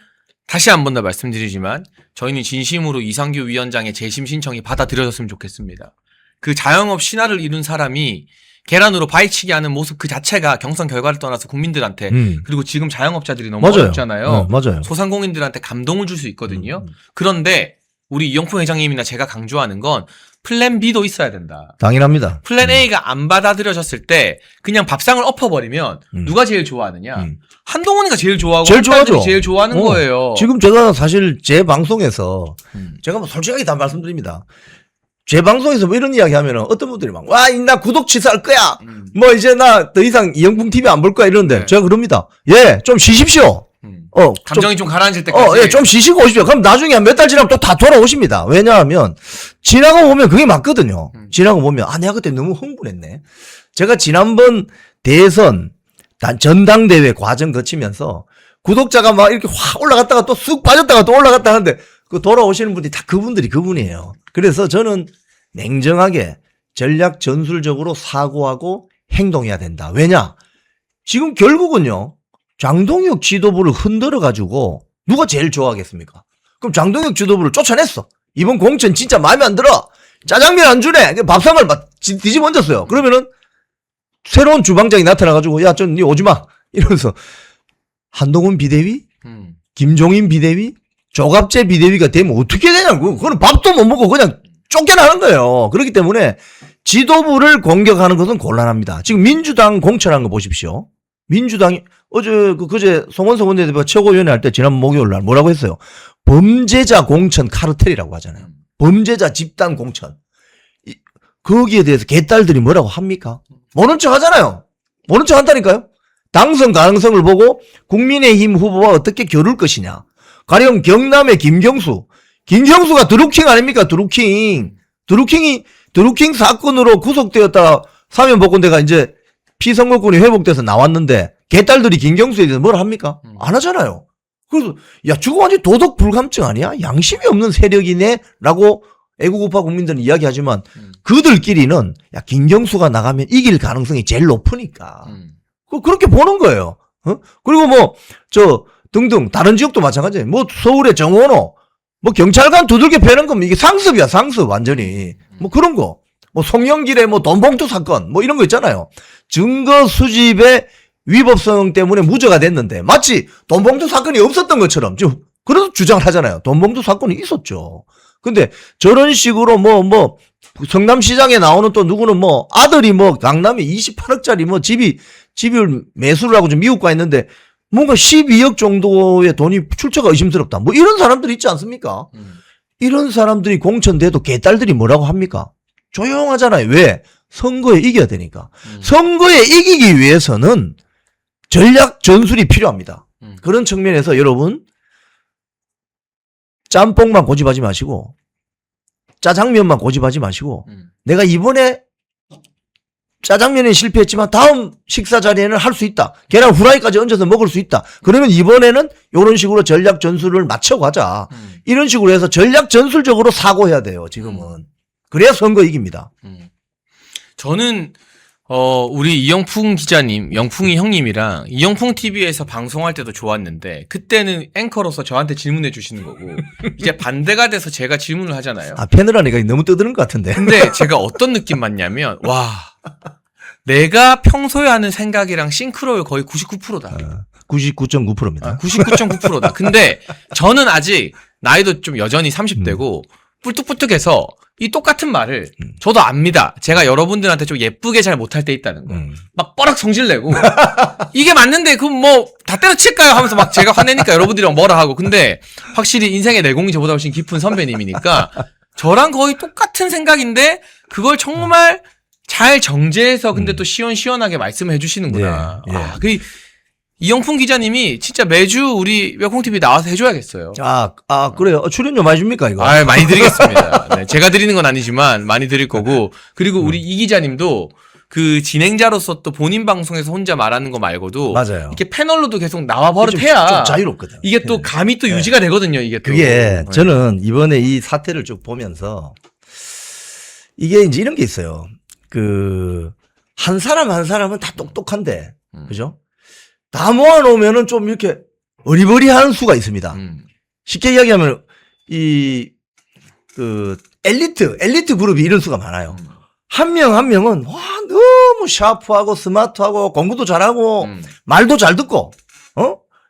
다시 한 번 더 말씀드리지만 저희는 진심으로 이상규 위원장의 재심 신청이 받아들여졌으면 좋겠습니다. 그 자영업 신화를 이룬 사람이 계란으로 바위치기 하는 모습 그 자체가 경선 결과를 떠나서 국민들한테 그리고 지금 자영업자들이 너무 맞아요. 어렵잖아요. 맞아요. 소상공인들한테 감동을 줄 수 있거든요. 그런데 우리 이영풍 회장님이나 제가 강조하는 건 플랜 B도 있어야 된다. 당연합니다. 플랜 A가 안 받아들여졌을 때 그냥 밥상을 엎어버리면 누가 제일 좋아하느냐? 한동훈이가 제일 좋아하고 제일 좋아하죠. 제일 좋아하는 거예요. 지금 제가 사실 제 방송에서 제가 뭐 솔직하게 다 말씀드립니다. 제 방송에서 뭐 이런 이야기 하면은 어떤 분들이 막 나 구독 취소할 거야. 뭐 이제 나 더 이상 이영풍 TV 안 볼 거야 이러는데 네. 제가 그럽니다. 예, 좀 쉬십시오. 감정이 좀 가라앉을 때까지. 좀 쉬시고 오십시오. 그럼 나중에 몇 달 지나면 또 다 돌아오십니다. 왜냐하면 지나고 보면 그게 맞거든요. 지나고 보면 내가 그때 너무 흥분했네. 제가 지난번 대선 전당대회 과정 거치면서 구독자가 막 이렇게 확 올라갔다가 또 쑥 빠졌다가 또 올라갔다 하는데 그 돌아오시는 분들이 다 그분이에요. 그래서 저는 냉정하게 전략 전술적으로 사고하고 행동해야 된다. 왜냐? 지금 결국은요. 장동혁 지도부를 흔들어 가지고 누가 제일 좋아하겠습니까? 그럼 장동혁 지도부를 쫓아냈어. 이번 공천 진짜 마음에 안 들어. 짜장면 안 주네. 밥상을 막 뒤집어 얹었어요. 그러면은 새로운 주방장이 나타나 가지고 니 오지 마. 이러면서 한동훈 비대위, 김종인 비대위, 조갑재 비대위가 되면 어떻게 되냐고. 그거는 밥도 못 먹고 그냥 쫓겨나는 거예요. 그렇기 때문에 지도부를 공격하는 것은 곤란합니다. 지금 민주당 공천한 거 보십시오. 민주당이 그제 송원석 원내대표가 최고위원회 할 때 지난 목요일 날 뭐라고 했어요? 범죄자 공천 카르텔이라고 하잖아요. 범죄자 집단 공천. 거기에 대해서 개딸들이 뭐라고 합니까? 모른 척 하잖아요. 모른 척 한다니까요. 당선 가능성을 보고 국민의힘 후보와 어떻게 겨룰 것이냐. 가령 경남의 김경수가 드루킹 아닙니까? 드루킹 사건으로 구속되었다 사면 복권대가 이제 피선거권이 회복돼서 나왔는데 개딸들이 김경수에 대해서 뭘 합니까? 안 하잖아요. 그래서 저거 완전 도덕 불감증 아니야? 양심이 없는 세력이네? 라고 애국우파 국민들은 이야기하지만 그들끼리는 김경수가 나가면 이길 가능성이 제일 높으니까 그렇게 보는 거예요. 그리고 등등 다른 지역도 마찬가지예요. 서울의 정원호 경찰관 두들겨 패는 거면 이게 상습이야, 상습 완전히. 그런 거. 송영길의 돈봉투 사건 이런 거 있잖아요. 증거 수집의 위법성 때문에 무죄가 됐는데 마치 돈봉투 사건이 없었던 것처럼 그래서 주장을 하잖아요. 돈봉투 사건이 있었죠. 근데 저런 식으로 성남시장에 나오는 또 누구는 아들이 강남에 28억짜리 집을 매수를 하고 좀 미국가 있는데 뭔가 12억 정도의 돈이 출처가 의심스럽다. 이런 사람들이 있지 않습니까? 이런 사람들이 공천돼도 개딸들이 뭐라고 합니까? 조용하잖아요. 왜? 선거에 이겨야 되니까. 선거에 이기기 위해서는 전략 전술이 필요합니다. 그런 측면에서 여러분 짬뽕만 고집하지 마시고 짜장면만 고집하지 마시고 내가 이번에 짜장면에 실패했지만 다음 식사 자리에는 할 수 있다. 계란 후라이까지 얹어서 먹을 수 있다. 그러면 이번에는 이런 식으로 전략 전술을 맞춰가자. 이런 식으로 해서 전략 전술적으로 사고해야 돼요. 지금은. 그래야 선거 이깁니다. 저는 우리 이영풍 기자님, 영풍이 형님이랑 이영풍 TV에서 방송할 때도 좋았는데 그때는 앵커로서 저한테 질문해 주시는 거고 이제 반대가 돼서 제가 질문을 하잖아요. 아, 패널 하니까 너무 떠드는 것 같은데. 근데 제가 어떤 느낌 받냐면 와 내가 평소에 하는 생각이랑 싱크로율 거의 99%다. 99.9%입니다. 99.9%다. 근데 저는 아직 나이도 좀 여전히 30대고 뿔뚝뿔뚝해서 이 똑같은 말을 저도 압니다. 제가 여러분들한테 좀 예쁘게 잘 못할 때 있다는 거. 막 뻐락 성질내고 이게 맞는데 그럼 뭐 다 때려칠까요? 하면서 막 제가 화내니까 여러분들이 막 뭐라 하고. 근데 확실히 인생의 내공이 저보다 훨씬 깊은 선배님이니까 저랑 거의 똑같은 생각인데 그걸 정말 잘 정제해서 근데 또 시원시원하게 말씀해 주시는구나. 예, 예. 아, 이영풍 기자님이 진짜 매주 우리 웰콩TV 나와서 해줘야겠어요. 그래요? 출연료 많이 줍니까, 이거? 많이 드리겠습니다. 네, 제가 드리는 건 아니지만 많이 드릴 거고. 그리고 우리 이 기자님도 그 진행자로서 또 본인 방송에서 혼자 말하는 거 말고도. 맞아요. 이렇게 패널로도 계속 나와 버릇해야. 좀 자유롭거든. 이게 또 감이 또 유지가 되거든요, 이게 또. 그게 저는 이번에 이 사태를 쭉 보면서 이게 이제 이런 게 있어요. 한 사람 한 사람은 다 똑똑한데, 그죠? 다 모아놓으면은 좀 이렇게 어리버리한 수가 있습니다. 쉽게 이야기하면 엘리트 그룹이 이런 수가 많아요. 한 명 한 명은 와 너무 샤프하고 스마트하고 공부도 잘하고 말도 잘 듣고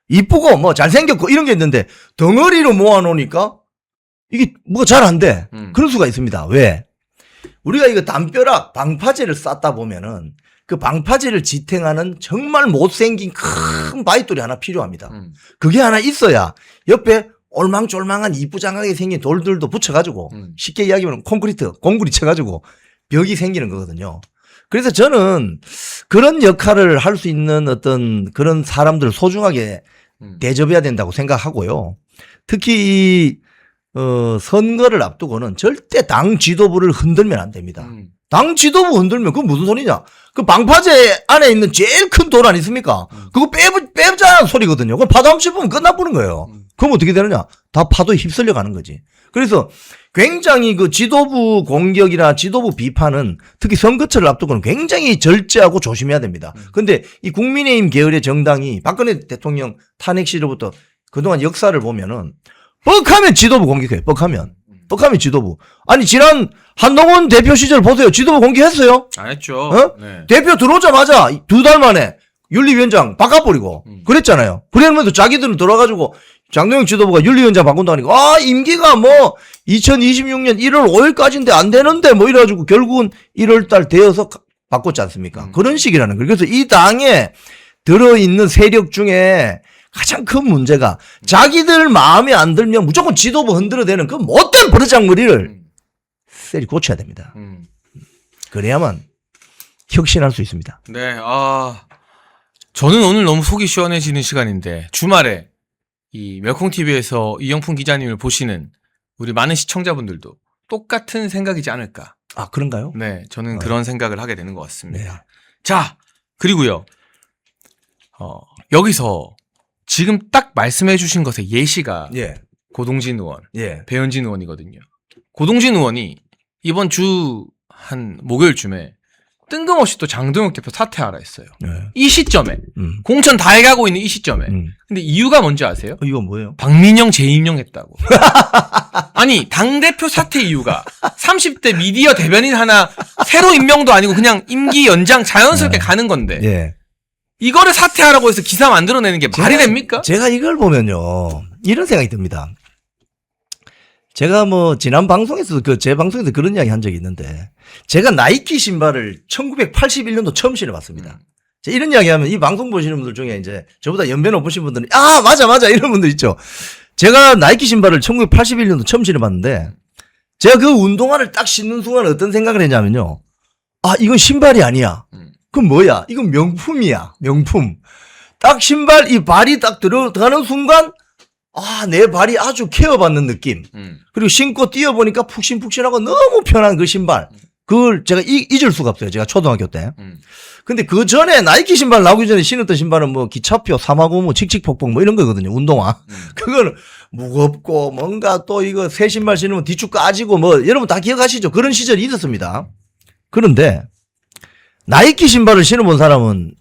이쁘고 뭐 잘생겼고 이런 게 있는데 덩어리로 모아놓으니까 이게 뭐가 잘 안 돼. 그런 수가 있습니다. 왜? 우리가 이거 담벼락 방파제를 쌓다 보면은 그 방파제를 지탱하는 정말 못생긴 큰 바위돌이 하나 필요합니다. 그게 하나 있어야 옆에 올망졸망한 이쁘장하게 생긴 돌들도 붙여가지고 쉽게 이야기하면 공구리 쳐가지고 벽이 생기는 거거든요. 그래서 저는 그런 역할을 할 수 있는 어떤 그런 사람들을 소중하게 대접해야 된다고 생각하고요. 특히 선거를 앞두고는 절대 당 지도부를 흔들면 안 됩니다. 당 지도부 흔들면 그건 무슨 소리냐? 그 방파제 안에 있는 제일 큰 돌 아니습니까? 그거 빼자는 소리거든요. 그럼 파도 한번 씹으면 끝나버는 거예요. 그럼 어떻게 되느냐? 다 파도에 휩쓸려 가는 거지. 그래서 굉장히 그 지도부 공격이나 지도부 비판은 특히 선거철을 앞두고는 굉장히 절제하고 조심해야 됩니다. 근데 이 국민의힘 계열의 정당이 박근혜 대통령 탄핵 시절부터 그동안 역사를 보면은 뻑하면 지도부 공격해요. 뻑하면 지도부. 아니 지난 한동훈 대표 시절 보세요. 지도부 공개했어요? 안 했죠. 네. 대표 들어오자마자 2달 만에 윤리위원장 바꿔버리고 그랬잖아요. 그러면서 자기들은 들어와가지고 장동영 지도부가 윤리위원장 바꾼다니까 임기가 뭐 2026년 1월 5일까지인데 안 되는데 뭐 이래가지고 결국은 1월달 되어서 바꿨지 않습니까? 그런 식이라는 거예요. 그래서 이 당에 들어있는 세력 중에 가장 큰 문제가 자기들 마음에 안 들면 무조건 지도부 흔들어대는 그 못된 버르장머리를 세리 고쳐야 됩니다. 그래야만 혁신할 수 있습니다. 네, 저는 오늘 너무 속이 시원해지는 시간인데 주말에 이 웰콩TV에서 이영풍 기자님을 보시는 우리 많은 시청자분들도 똑같은 생각이지 않을까. 아, 그런가요? 네, 저는 그런 생각을 하게 되는 것 같습니다. 네. 자, 그리고요, 여기서 지금 딱 말씀해 주신 것의 예시가 예. 고동진 의원, 예. 배현진 의원이거든요. 고동진 의원이 이번 주 한 목요일쯤에 뜬금없이 또 장동혁 대표 사퇴하라 했어요. 네. 이 시점에 공천 다 해가고 있는 이 시점에. 근데 이유가 뭔지 아세요? 이건 뭐예요? 박민영 재임용했다고. 아니 당대표 사퇴 이유가 30대 미디어 대변인 하나 새로 임명도 아니고 그냥 임기 연장 자연스럽게 가는 건데 예. 이거를 사퇴하라고 해서 기사 만들어내는 게 말이 됩니까? 제가 이걸 보면요 이런 생각이 듭니다. 제가 뭐 지난 방송에서도 제 방송에서 그런 이야기 한 적이 있는데 제가 나이키 신발을 1981년도 처음 신어봤습니다. 이런 이야기 하면 이 방송 보시는 분들 중에 이제 저보다 연배 높으신 분들은 맞아 이런 분들 있죠. 제가 나이키 신발을 1981년도 처음 신어봤는데 제가 그 운동화를 딱 신는 순간 어떤 생각을 했냐면요. 아, 이건 신발이 아니야. 그럼 뭐야? 이건 명품이야. 명품. 딱 신발 이 발이 딱 들어가는 순간 아, 내 발이 아주 케어받는 느낌. 그리고 신고 뛰어보니까 푹신푹신하고 너무 편한 그 신발. 그걸 제가 잊을 수가 없어요. 제가 초등학교 때. 근데 그 전에 나이키 신발 나오기 전에 신었던 신발은 뭐 기차표, 사마고무, 칙칙폭폭 뭐 이런 거거든요. 운동화. 그거는 무겁고 뭔가 또 이거 새 신발 신으면 뒤축 까지고 뭐 여러분 다 기억하시죠? 그런 시절이 있었습니다. 그런데 나이키 신발을 신어본 사람은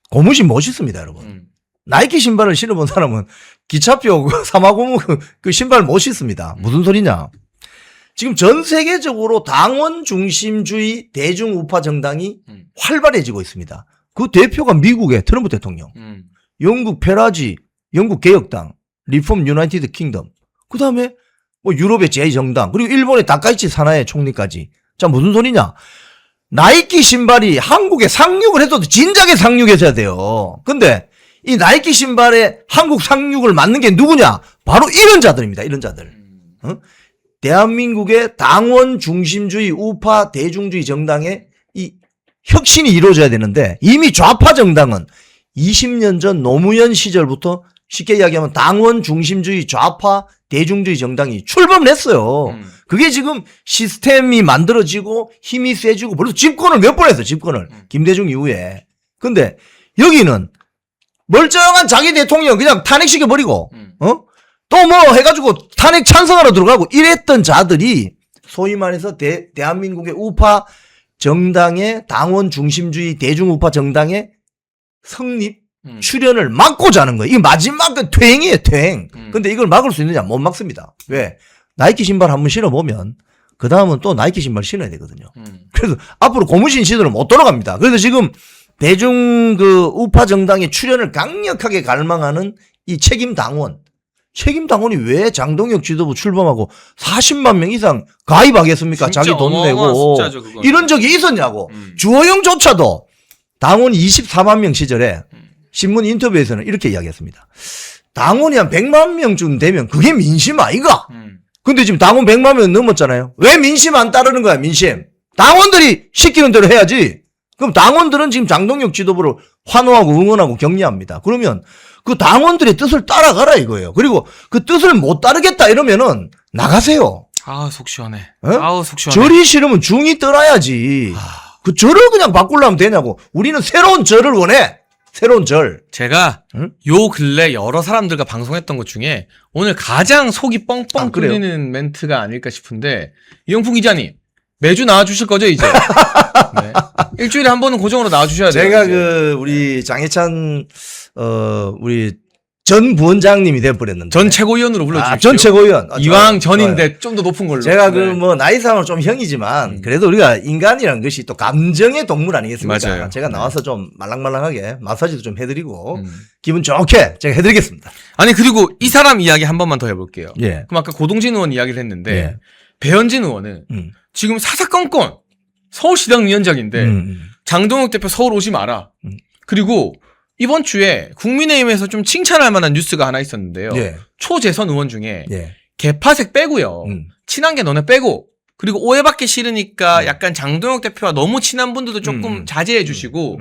고무신 멋있습니다, 여러분. 나이키 신발을 신어본 사람은 기차표, 사마고무 그 신발 멋있습니다. 무슨 소리냐? 지금 전 세계적으로 당원 중심주의 대중우파 정당이 활발해지고 있습니다. 그 대표가 미국의 트럼프 대통령, 영국 페라지, 영국 개혁당, 리폼 유나이티드 킹덤, 그 다음에 뭐 유럽의 제2정당, 그리고 일본의 다카이치 사나이 총리까지. 자, 무슨 소리냐? 나이키 신발이 한국에 상륙을 해도 진작에 상륙했어야 돼요. 근데 이 나이키 신발에 한국 상륙을 맡는 게 누구냐? 바로 이런 자들입니다. 이런 자들. 대한민국의 당원 중심주의 우파 대중주의 정당의 이 혁신이 이루어져야 되는데 이미 좌파 정당은 20년 전 노무현 시절부터 쉽게 이야기하면 당원 중심주의 좌파 대중주의 정당이 출범을 했어요. 그게 지금 시스템이 만들어지고 힘이 세지고 벌써 집권을 몇 번 했어요. 집권을. 김대중 이후에. 근데 여기는 멀쩡한 자기 대통령 그냥 탄핵시켜버리고 또 뭐 해가지고 탄핵 찬성하러 들어가고 이랬던 자들이 소위 말해서 대한민국의 우파 정당의 당원 중심주의 대중우파 정당의 성립 출현을 막고자 하는 거예요. 이게 마지막 그 퇴행이에요, 퇴행. 근데 이걸 막을 수 있느냐? 못 막습니다. 왜? 나이키 신발 한번 신어보면 그 다음은 또 나이키 신발 신어야 되거든요. 그래서 앞으로 고무신 시대로 못 돌아갑니다. 그래서 지금 대중 그 우파 정당의 출현을 강력하게 갈망하는 이 책임 당원이 왜 장동혁 지도부 출범하고 40만 명 이상 가입하겠습니까? 자기 돈 내고. 숫자죠, 이런 적이 있었냐고. 주호영조차도 당원 24만 명 시절에 신문 인터뷰에서는 이렇게 이야기했습니다. 당원이 한 100만 명쯤 되면 그게 민심 아이가? 근데 지금 당원 100만 명 넘었잖아요. 왜 민심 안 따르는 거야, 민심? 당원들이 시키는 대로 해야지. 그럼 당원들은 지금 장동혁 지도부를 환호하고 응원하고 격려합니다. 그러면 그 당원들의 뜻을 따라가라 이거예요. 그리고 그 뜻을 못 따르겠다 이러면은 나가세요. 아, 속 시원해. 어? 아우, 속 시원해. 절이 싫으면 중이 떠나야지. 그 절을 그냥 바꾸려면 되냐고. 우리는 새로운 절을 원해. 새로운 절. 제가 요 근래 여러 사람들과 방송했던 것 중에 오늘 가장 속이 뻥뻥 그래요? 뚫리는 멘트가 아닐까 싶은데 이영풍 기자님 매주 나와주실 거죠 이제? 네. 일주일에 한 번은 고정으로 나와주셔야 돼요. 제가 이제. 그 우리 장해찬 우리 전 부원장님이 돼버렸는데. 전 최고위원으로 불러주십시오. 전 최고위원. 이왕 좋아요. 전인데 좀 더 높은 걸로. 제가 네. 그 뭐 나이상으로 좀 형이지만 그래도 우리가 인간이라는 것이 또 감정의 동물 아니겠습니까? 맞아요. 제가 나와서 좀 말랑말랑하게 마사지도 좀 해드리고 기분 좋게 제가 해드리겠습니다. 아니 그리고 이 사람 이야기 한 번만 더 해볼게요. 예. 그럼 아까 고동진 의원 이야기를 했는데 예. 배현진 의원은 지금 사사건건 서울시당 위원장인데 장동혁 대표 서울 오지 마라. 그리고 이번 주에 국민의힘에서 좀 칭찬할 만한 뉴스가 하나 있었는데요. 예. 초재선 의원 중에 예. 개파색 빼고요. 친한 게 너네 빼고 그리고 오해받기 싫으니까 약간 장동혁 대표와 너무 친한 분들도 조금 자제해 주시고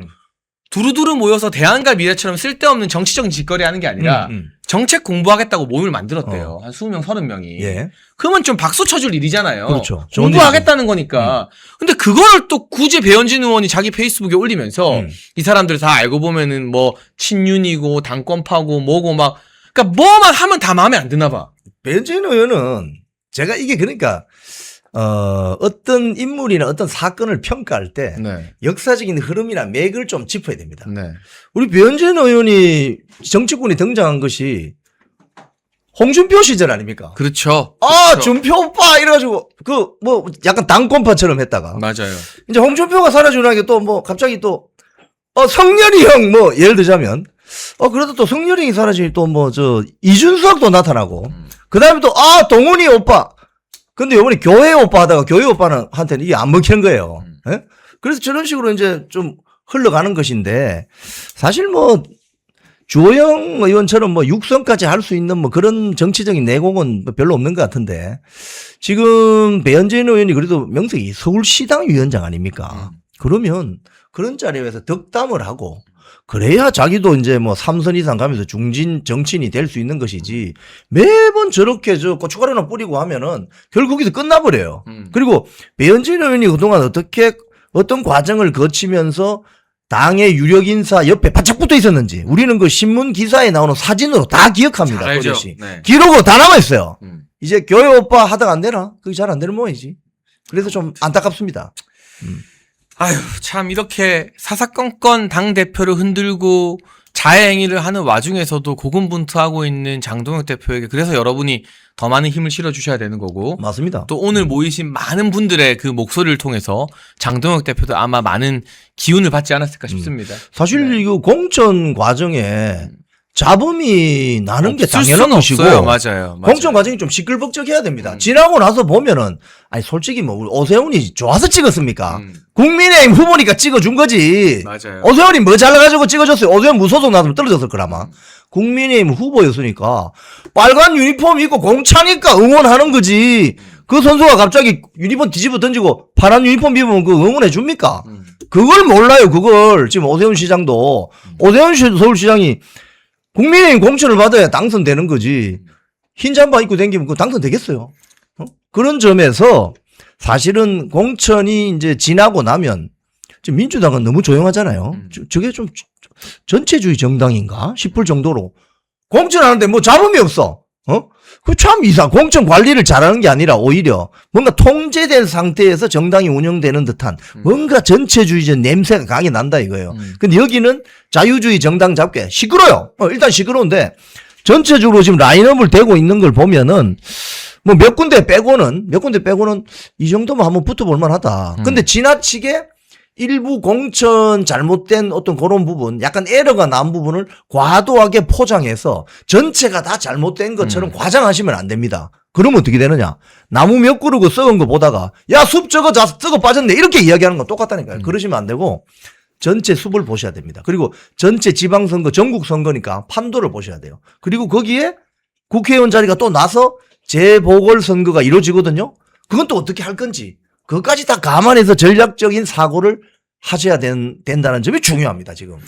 두루두루 모여서 대안과 미래처럼 쓸데없는 정치적인 짓거리 하는 게 아니라 정책 공부하겠다고 모임을 만들었대요. 한 20명, 30명이. 예. 그러면 좀 박수 쳐줄 일이잖아요. 그렇죠. 좋은 공부하겠다는 거니까. 근데 그거를 또 굳이 배현진 의원이 자기 페이스북에 올리면서 이 사람들 다 알고 보면은 뭐 친윤이고 당권파고 뭐고 막 그러니까 뭐만 하면 다 마음에 안 드나 봐. 배현진 의원은 제가 이게 그러니까 어떤 인물이나 어떤 사건을 평가할 때 네. 역사적인 흐름이나 맥을 좀 짚어야 됩니다. 네. 우리 배현진 의원이 정치권에 등장한 것이 홍준표 시절 아닙니까? 그렇죠. 아, 그렇죠. 준표 오빠 이래가지고 그 뭐 약간 당권파처럼 했다가 맞아요. 이제 홍준표가 사라지니까 또 뭐 갑자기 또 성렬이 형 뭐 예를 들자면 그래도 또 성렬이 형이 사라지니 또 뭐 저 이준석도 나타나고 그다음에 또 동훈이 오빠 근데 요번에 교회 오빠 하다가 교회 오빠는 한테는 이게 안 먹히는 거예요. 예? 그래서 저런 식으로 이제 좀 흘러가는 것인데 사실 뭐 주호영 의원처럼 뭐 육선까지 할 수 있는 뭐 그런 정치적인 내공은 별로 없는 것 같은데 지금 배현진 의원이 그래도 명색이 서울시당 위원장 아닙니까? 그러면 그런 자리에서 덕담을 하고 그래야 자기도 이제 뭐 3선 이상 가면서 중진 정치인이 될 수 있는 것이지 매번 저렇게 저 고춧가루나 뿌리고 하면은 결국에도 끝나버려요. 그리고 배현진 의원이 그동안 어떤 과정을 거치면서 당의 유력 인사 옆에 바짝 붙어 있었는지 우리는 그 신문 기사에 나오는 사진으로 다 기억합니다. 잘 알죠. 또렷이. 네. 기록으로 다 남아있어요. 이제 교회 오빠 하다가 안 되나? 그게 잘 안 되는 모양이지. 그래서 좀 안타깝습니다. 아휴, 참, 이렇게 사사건건 당대표를 흔들고 자해행위를 하는 와중에서도 고군분투하고 있는 장동혁 대표에게 그래서 여러분이 더 많은 힘을 실어주셔야 되는 거고. 맞습니다. 또 오늘 모이신 많은 분들의 그 목소리를 통해서 장동혁 대표도 아마 많은 기운을 받지 않았을까 싶습니다. 사실 네. 이거 공천 과정에 잡음이 나는 게 없을 당연한 수는 것이고 없어요. 맞아요. 공천 과정이 좀 시끌벅적해야 됩니다. 지나고 나서 보면은 아니 솔직히 뭐 우리 오세훈이 좋아서 찍었습니까? 국민의힘 후보니까 찍어준 거지. 맞아요. 오세훈이 뭐 잘나가지고 찍어줬어요. 오세훈 무소속 나왔으면 떨어졌을 거라마. 국민의힘 후보였으니까 빨간 유니폼 입고 공차니까 응원하는 거지. 그 선수가 갑자기 유니폼 뒤집어 던지고 파란 유니폼 입으면 그 응원해 줍니까? 그걸 몰라요. 그걸 지금 오세훈 시장도 오세훈 서울시장이 국민의힘 공천을 받아야 당선되는 거지. 흰 잠바 입고 다니면 그거 당선되겠어요? 그런 점에서 사실은 공천이 이제 지나고 나면 지금 민주당은 너무 조용하잖아요. 저게 좀 전체주의 정당인가 싶을 정도로 공천하는데 뭐 잡음이 없어. 그 참 공천 관리를 잘하는 게 아니라 오히려 뭔가 통제된 상태에서 정당이 운영되는 듯한 뭔가 전체주의적 냄새가 강하게 난다 이거예요. 근데 여기는 자유주의 정당답게 시끄러요. 일단 시끄러운데 전체적으로 지금 라인업을 대고 있는 걸 보면은 뭐 몇 군데 빼고는 이 정도면 한번 붙어볼 만하다. 근데 지나치게 일부 공천 잘못된 어떤 그런 부분, 약간 에러가 난 부분을 과도하게 포장해서 전체가 다 잘못된 것처럼 과장하시면 안 됩니다. 그러면 어떻게 되느냐? 나무 몇 그루고 썩은 거 보다가 야, 숲 저거 썩어 빠졌네 이렇게 이야기하는 건 똑같다니까요. 그러시면 안 되고 전체 숲을 보셔야 됩니다. 그리고 전체 지방선거, 전국선거니까 판도를 보셔야 돼요. 그리고 거기에 국회의원 자리가 또 나서 재보궐선거가 이루어지거든요. 그건 또 어떻게 할 건지 그것까지 다 감안해서 전략적인 사고를 하셔야 된다는 점이 중요합니다, 지금.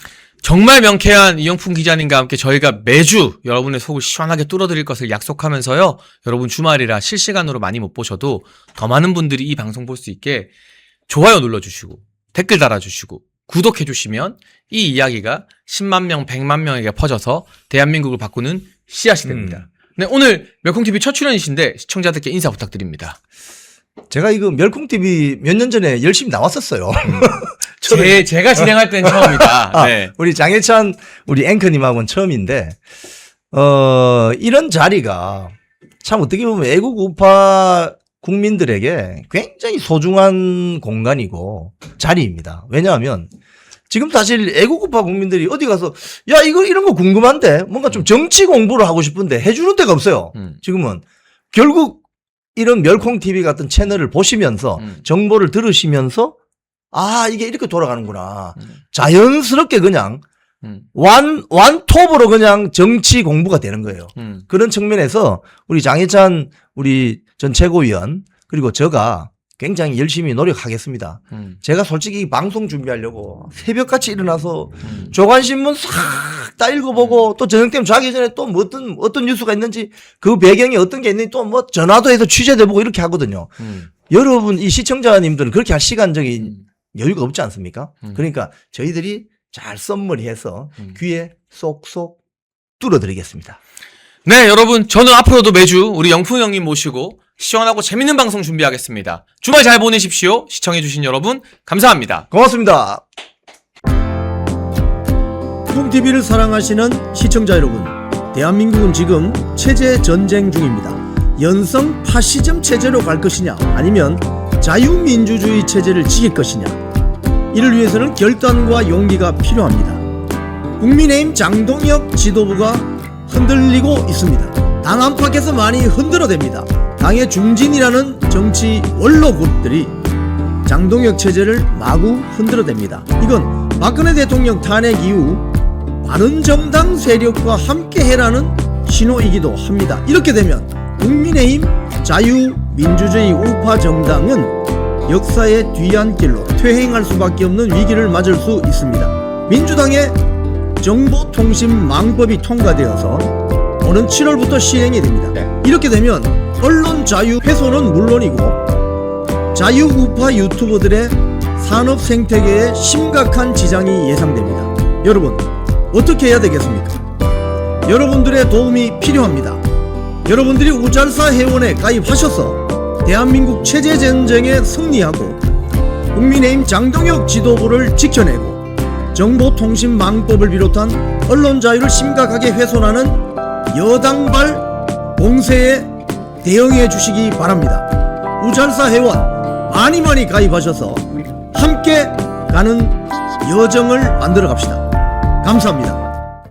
정말 명쾌한 이영풍 기자님과 함께 저희가 매주 여러분의 속을 시원하게 뚫어드릴 것을 약속하면서요. 여러분 주말이라 실시간으로 많이 못 보셔도 더 많은 분들이 이 방송 볼 수 있게 좋아요 눌러주시고 댓글 달아주시고 구독해주시면 이 이야기가 10만 명, 100만 명에게 퍼져서 대한민국을 바꾸는 씨앗이 됩니다. 네, 오늘 멸콩TV 첫 출연이신데 시청자들께 인사 부탁드립니다. 제가 이거 멸콩TV 몇 년 전에 열심히 나왔었어요. 제가 진행할 때는 처음이다. 네. 우리 장혜찬 우리 앵커님하고는 처음인데 이런 자리가 참 어떻게 보면 애국 우파 국민들에게 굉장히 소중한 공간이고 자리입니다. 왜냐하면 지금 사실 애국 우파 국민들이 어디 가서 야 이거 이런 거 궁금한데 뭔가 좀 정치 공부를 하고 싶은데 해주는 데가 없어요. 지금은 결국 이런 멸콩TV 같은 채널을 보시면서 정보를 들으시면서 아 이게 이렇게 돌아가는구나. 자연스럽게 그냥 완톱으로 그냥 정치 공부가 되는 거예요. 그런 측면에서 우리 장혜찬 우리 전 최고위원 그리고 제가 굉장히 열심히 노력하겠습니다. 제가 솔직히 방송 준비하려고 새벽같이 일어나서 조간신문 싹 다 읽어보고 또 저녁 때면 자기 전에 또 뭐 어떤 뉴스가 있는지 그 배경에 어떤 게 있는지 또 뭐 전화도 해서 취재도 해보고 이렇게 하거든요. 여러분 이 시청자님들은 그렇게 할 시간적인 여유가 없지 않습니까? 그러니까 저희들이 잘 썸머리해서 귀에 쏙쏙 뚫어드리겠습니다. 네, 여러분 저는 앞으로도 매주 우리 영풍 형님 모시고 시원하고 재밌는 방송 준비하겠습니다. 주말 잘 보내십시오. 시청해주신 여러분 감사합니다. 고맙습니다. 콩TV를 사랑하시는 시청자 여러분, 대한민국은 지금 체제 전쟁 중입니다. 연성 파시즘 체제로 갈 것이냐 아니면 자유민주주의 체제를 지킬 것이냐, 이를 위해서는 결단과 용기가 필요합니다. 국민의힘 장동혁 지도부가 흔들리고 있습니다. 당 안팎에서 많이 흔들어댑니다. 당의 중진이라는 정치 원로 그룹들이 장동혁 체제를 마구 흔들어댑니다. 이건 박근혜 대통령 탄핵 이후 바른정당 세력과 함께해라는 신호이기도 합니다. 이렇게 되면 국민의힘 자유민주주의 우파 정당은 역사의 뒤안길로 퇴행할 수밖에 없는 위기를 맞을 수 있습니다. 민주당의 정보통신망법이 통과되어서 오는 7월부터 시행이 됩니다. 이렇게 되면 언론 자유 훼손은 물론이고 자유우파 유튜버들의 산업 생태계에 심각한 지장이 예상됩니다. 여러분 어떻게 해야 되겠습니까? 여러분들의 도움이 필요합니다. 여러분들이 우잘사 회원에 가입하셔서 대한민국 체제전쟁에 승리하고 국민의힘 장동혁 지도부를 지켜내고 정보통신망법을 비롯한 언론 자유를 심각하게 훼손하는 여당발 공세에 대응해 주시기 바랍니다. 우잘사 회원 많이 가입하셔서 함께 가는 여정을 만들어 갑시다. 감사합니다.